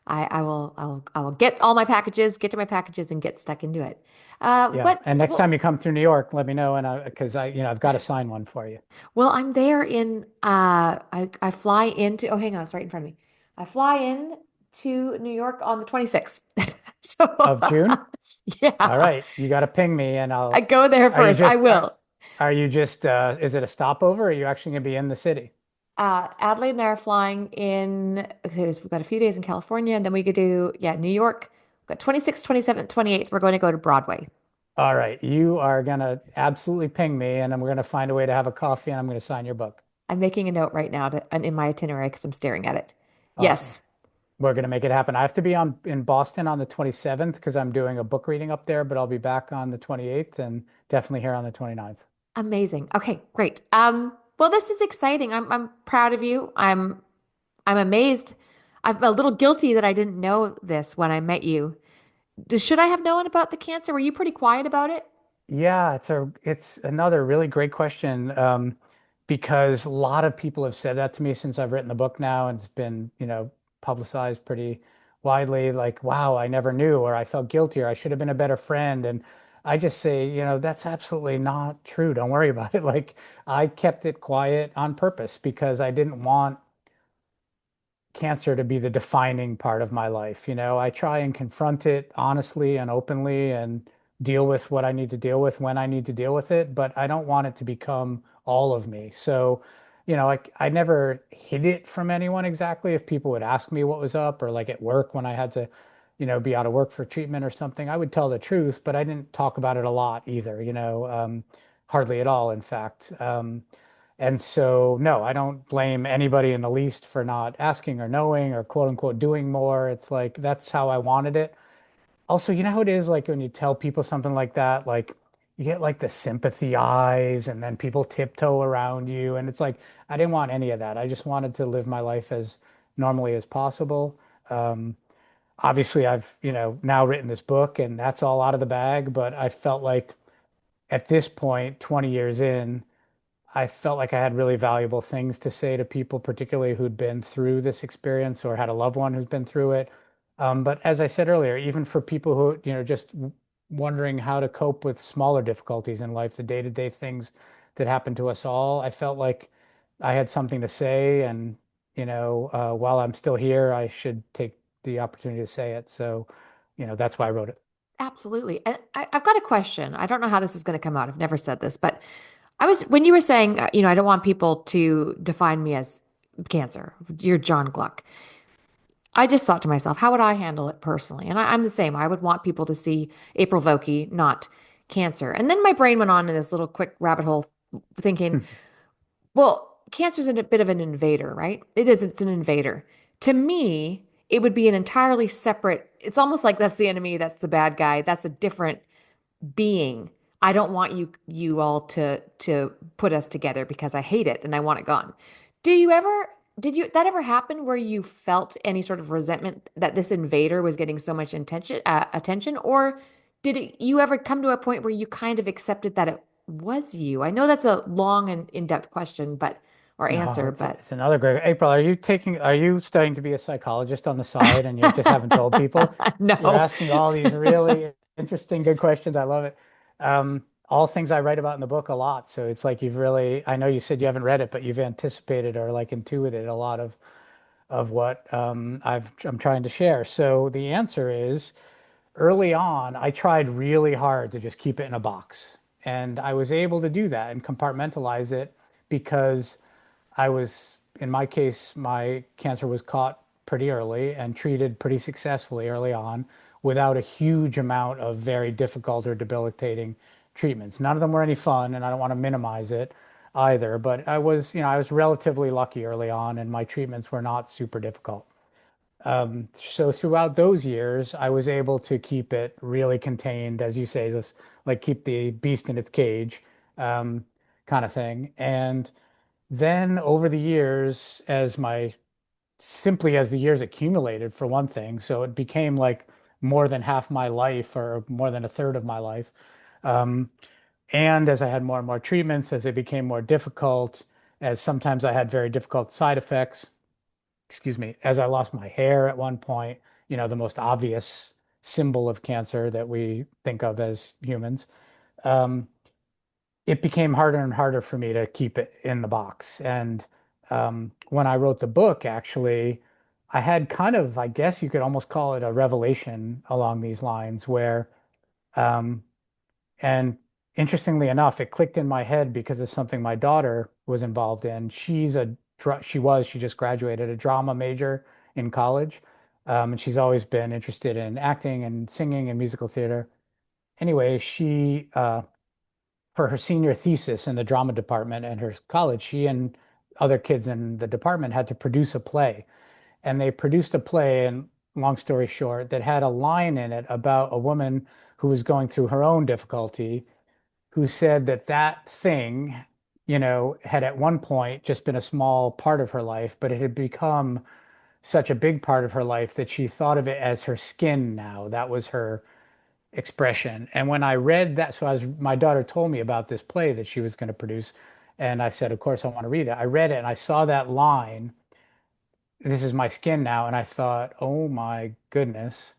I will get all my packages, get to my packages and get stuck into it. Yeah. And next time Well, you come through New York, let me know. Because I've got to sign one for you. well, I'm there in I fly into, oh hang on, it's right in front of me. I fly in to New York on the 26th. So Of June? All yeah, right. You got to ping me and I go there are you first. I just, are, will. are you just, is it a stopover? Or are you actually going to be in the city? Adelaide and I are flying in. Okay, so we've got a few days in California, and then we could do, yeah, New York. We've got 26th, 27th, 28th. We're going to go to Broadway. All right. You are going to absolutely ping me and then we're going to find a way to have a coffee and I'm going to sign your book. I'm making a note right now and in my itinerary because I'm staring at it. Awesome. Yes, We're going to make it happen. I have to be in Boston on the 27th because I'm doing a book reading up there, but I'll be back on the 28th and definitely here on the 29th. amazing. Okay, great. Well, this is exciting. I'm proud of you. I'm amazed. I'm a little guilty that I didn't know this when I met you. Should I have known about the cancer? Were you pretty quiet about it? Yeah, it's another really great question, because a lot of people have said that to me since I've written the book now, and it's been, publicized pretty widely. Like, wow, I never knew, or I felt guilty, or I should have been a better friend. And I just say, that's absolutely not true. Don't worry about it. Like, I kept it quiet on purpose because I didn't want cancer to be the defining part of my life. I try and confront it honestly and openly and deal with what I need to deal with when I need to deal with it, but I don't want it to become all of me. So, I never hid it from anyone exactly. If people would ask me what was up or like at work when I had to, be out of work for treatment or something, I would tell the truth, but I didn't talk about it a lot either, hardly at all, in fact. And so, no, I don't blame anybody in the least for not asking or knowing or quote unquote doing more. It's like that's how I wanted it. Also, you know how it is like when you tell people something like that, like you get like the sympathy eyes and then people tiptoe around you. And it's like, I didn't want any of that. I just wanted to live my life as normally as possible. Um, Obviously, I've, now written this book and that's all out of the bag, but I felt like at this point, 20 years in, I felt like I had really valuable things to say to people, particularly who'd been through this experience or had a loved one who's been through it. But as I said earlier, even for people who, just wondering how to cope with smaller difficulties in life, the day-to-day things that happen to us all, I felt like I had something to say. And, while I'm still here, I should take the opportunity to say it. So, that's why I wrote it. Absolutely. And I've got a question. I don't know how this is going to come out. I've never said this, but when you were saying, I don't want people to define me as cancer. You're John Gluck. I just thought to myself, how would I handle it personally? And I'm the same. I would want people to see April Vokey, not cancer. And then my brain went on in this little quick rabbit hole thinking, well, cancer's a bit of an invader, right? It is, it's an invader. To me, it would be an entirely separate, it's almost like that's the enemy, that's the bad guy, that's a different being. I don't want you all to put us together because I hate it and I want it gone. Do you ever did you that ever happen where you felt any sort of resentment that this invader was getting so much attention, or you ever come to a point where you kind of accepted that was you? I know that's a long and in-depth question, but or No, answer, but it's another great. April, are you studying to be a psychologist on the side and you just haven't told people? You're no. asking all these really interesting, good questions. I love it. All things I write about in the book a lot. So it's like you've really, I know you said you haven't read it, but you've anticipated or like intuited a lot of what I'm trying to share. So the answer is early on, I tried really hard to just keep it in a box. And I was able to do that and compartmentalize it because in my case, my cancer was caught pretty early and treated pretty successfully early on without a huge amount of very difficult or debilitating treatments. None of them were any fun, and I don't want to minimize it either, but I was relatively lucky early on, and my treatments were not super difficult. So throughout those years, I was able to keep it really contained, as you say, this like keep the beast in its cage, um, kind of thing. And then over the years, simply as the years accumulated, for one thing, so it became like more than half my life or more than a third of my life. Um, and as I had more and more treatments, as it became more difficult, as sometimes I had very difficult side effects, excuse me, as I lost my hair at one point, the most obvious symbol of cancer that we think of as humans. Um, it became harder and harder for me to keep it in the box. And when I wrote the book, actually, I had kind of, I guess you could almost call it a revelation along these lines where, um, and interestingly enough, it clicked in my head because of something my daughter was involved in. She just graduated a drama major in college. And she's always been interested in acting and singing and musical theater. Anyway, for her senior thesis in the drama department at her college, she and other kids in the department had to produce a play. And they produced a play, and long story short, that had a line in it about a woman who was going through her own difficulty, who said that that thing, had at one point just been a small part of her life, but it had become such a big part of her life that she thought of it as her skin now. That was her expression. And when I read that, my daughter told me about this play that she was going to produce, and I said, of course, I want to read it. I read it and I saw that line, this is my skin now, and I thought, oh my goodness,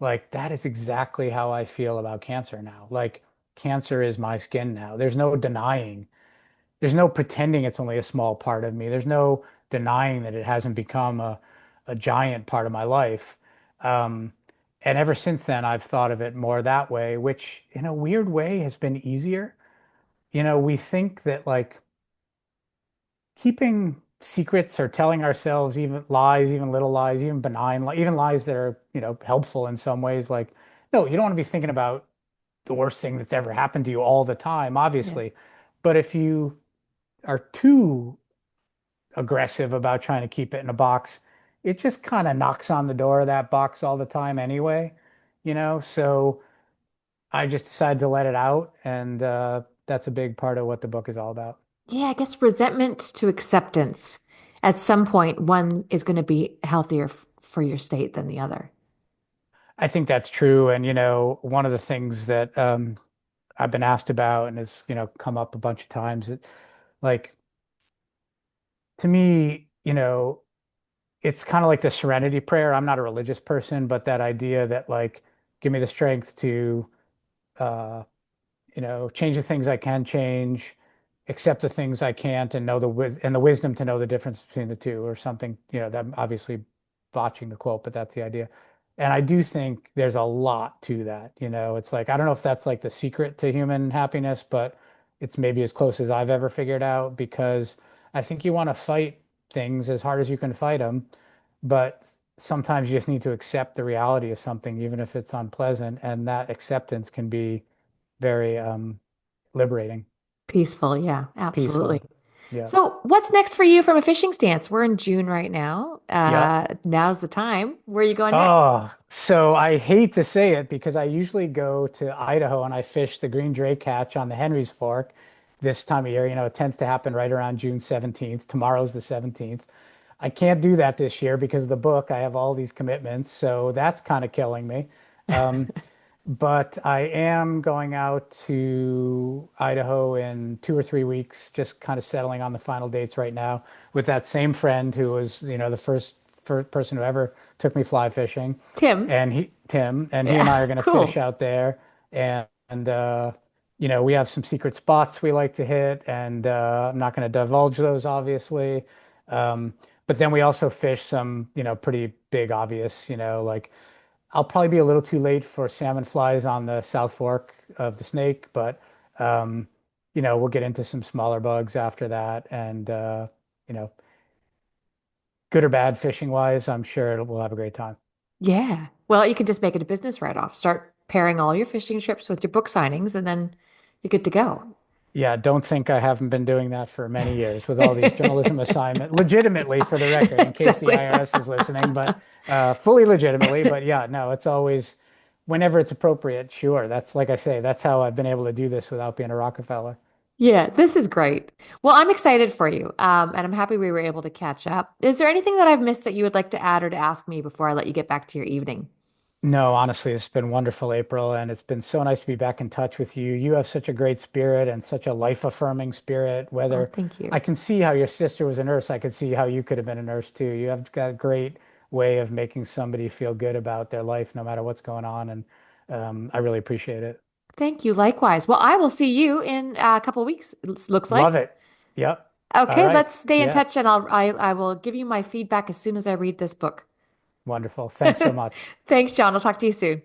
like that is exactly how I feel about cancer now. Like cancer is my skin now. There's no denying. There's no pretending it's only a small part of me. There's no denying that it hasn't become a giant part of my life. Um, and ever since then, I've thought of it more that way, which in a weird way has been easier. We think that like keeping secrets or telling ourselves even lies, even little lies, even benign, even lies that are, helpful in some ways. Like, no, you don't want to be thinking about the worst thing that's ever happened to you all the time, Yeah. obviously. But if you are too aggressive about trying to keep it in a box, it just kind of knocks on the door of that box all the time anyway, So I just decided to let it out, and that's a big part of what the book is all about. Yeah, I guess resentment to acceptance. At some point, one is going to be healthier for your state than the other. I think that's true. And, one of the things that I've been asked about and has, come up a bunch of times, like to me, it's kind of like the serenity prayer. I'm not a religious person, but that idea that like, give me the strength to uh, change the things I can change, accept the things I can't, and and the wisdom to know the difference between the two, or something. That I'm obviously botching the quote, but that's the idea. And I do think there's a lot to that. It's like I don't know if that's like the secret to human happiness, but it's maybe as close as I've ever figured out because I think you want to fight things as hard as you can fight them, but sometimes you just need to accept the reality of something, even if it's unpleasant, and that acceptance can be very liberating, Peaceful, yeah, absolutely. peaceful. Yeah. So, what's next for you from a fishing stance? We're in June right now. Yep. Now's the time. Where are you going next? Oh, so I hate to say it because I usually go to Idaho and I fish the green drake hatch on the Henry's Fork this time of year. It tends to happen right around June 17th. Tomorrow's the 17th. I can't do that this year because of the book. I have all these commitments, so that's kind of killing me. Um, but I am going out to Idaho in 2 or 3 weeks, just kind of settling on the final dates right now with that same friend who was, the first person who ever took me fly fishing. Tim. And Tim, and he and I Yeah, are going to fish cool. out there. And we have some secret spots we like to hit, and I'm not going to divulge those, obviously. Um, but then we also fish some, pretty big, obvious, like I'll probably be a little too late for salmon flies on the South Fork of the Snake, but um, we'll get into some smaller bugs after that. And you know, good or bad fishing wise, I'm sure we'll have a great time. Yeah. Well, you can just make it a business write-off. Start pairing all your fishing trips with your book signings, and then you're good to go. Yeah, don't think I haven't been doing that for many years with all these journalism assignment, legitimately for the record, in case the Exactly. IRS is listening, but fully legitimately. But yeah, no, it's always whenever it's appropriate. Sure, that's like I say, that's how I've been able to do this without being a Rockefeller. Yeah, this is great. Well, I'm excited for you, and I'm happy we were able to catch up. Is there anything that I've missed that you would like to add or to ask me before I let you get back to your evening? No, honestly, it's been wonderful, April, and it's been so nice to be back in touch with you. You have such a great spirit and such a life-affirming spirit. Oh, Whether thank I you. can see how your sister was a nurse, I could see how you could have been a nurse too. You have got a great way of making somebody feel good about their life, no matter what's going on, and I really appreciate it. Thank you. Likewise. Well, I will see you in a couple of weeks, looks Love like. it. Yep. All Okay, right. let's stay in Yeah. touch and I will give you my feedback as soon as I read this book. Wonderful. Thanks so much. Thanks, John. I'll talk to you soon.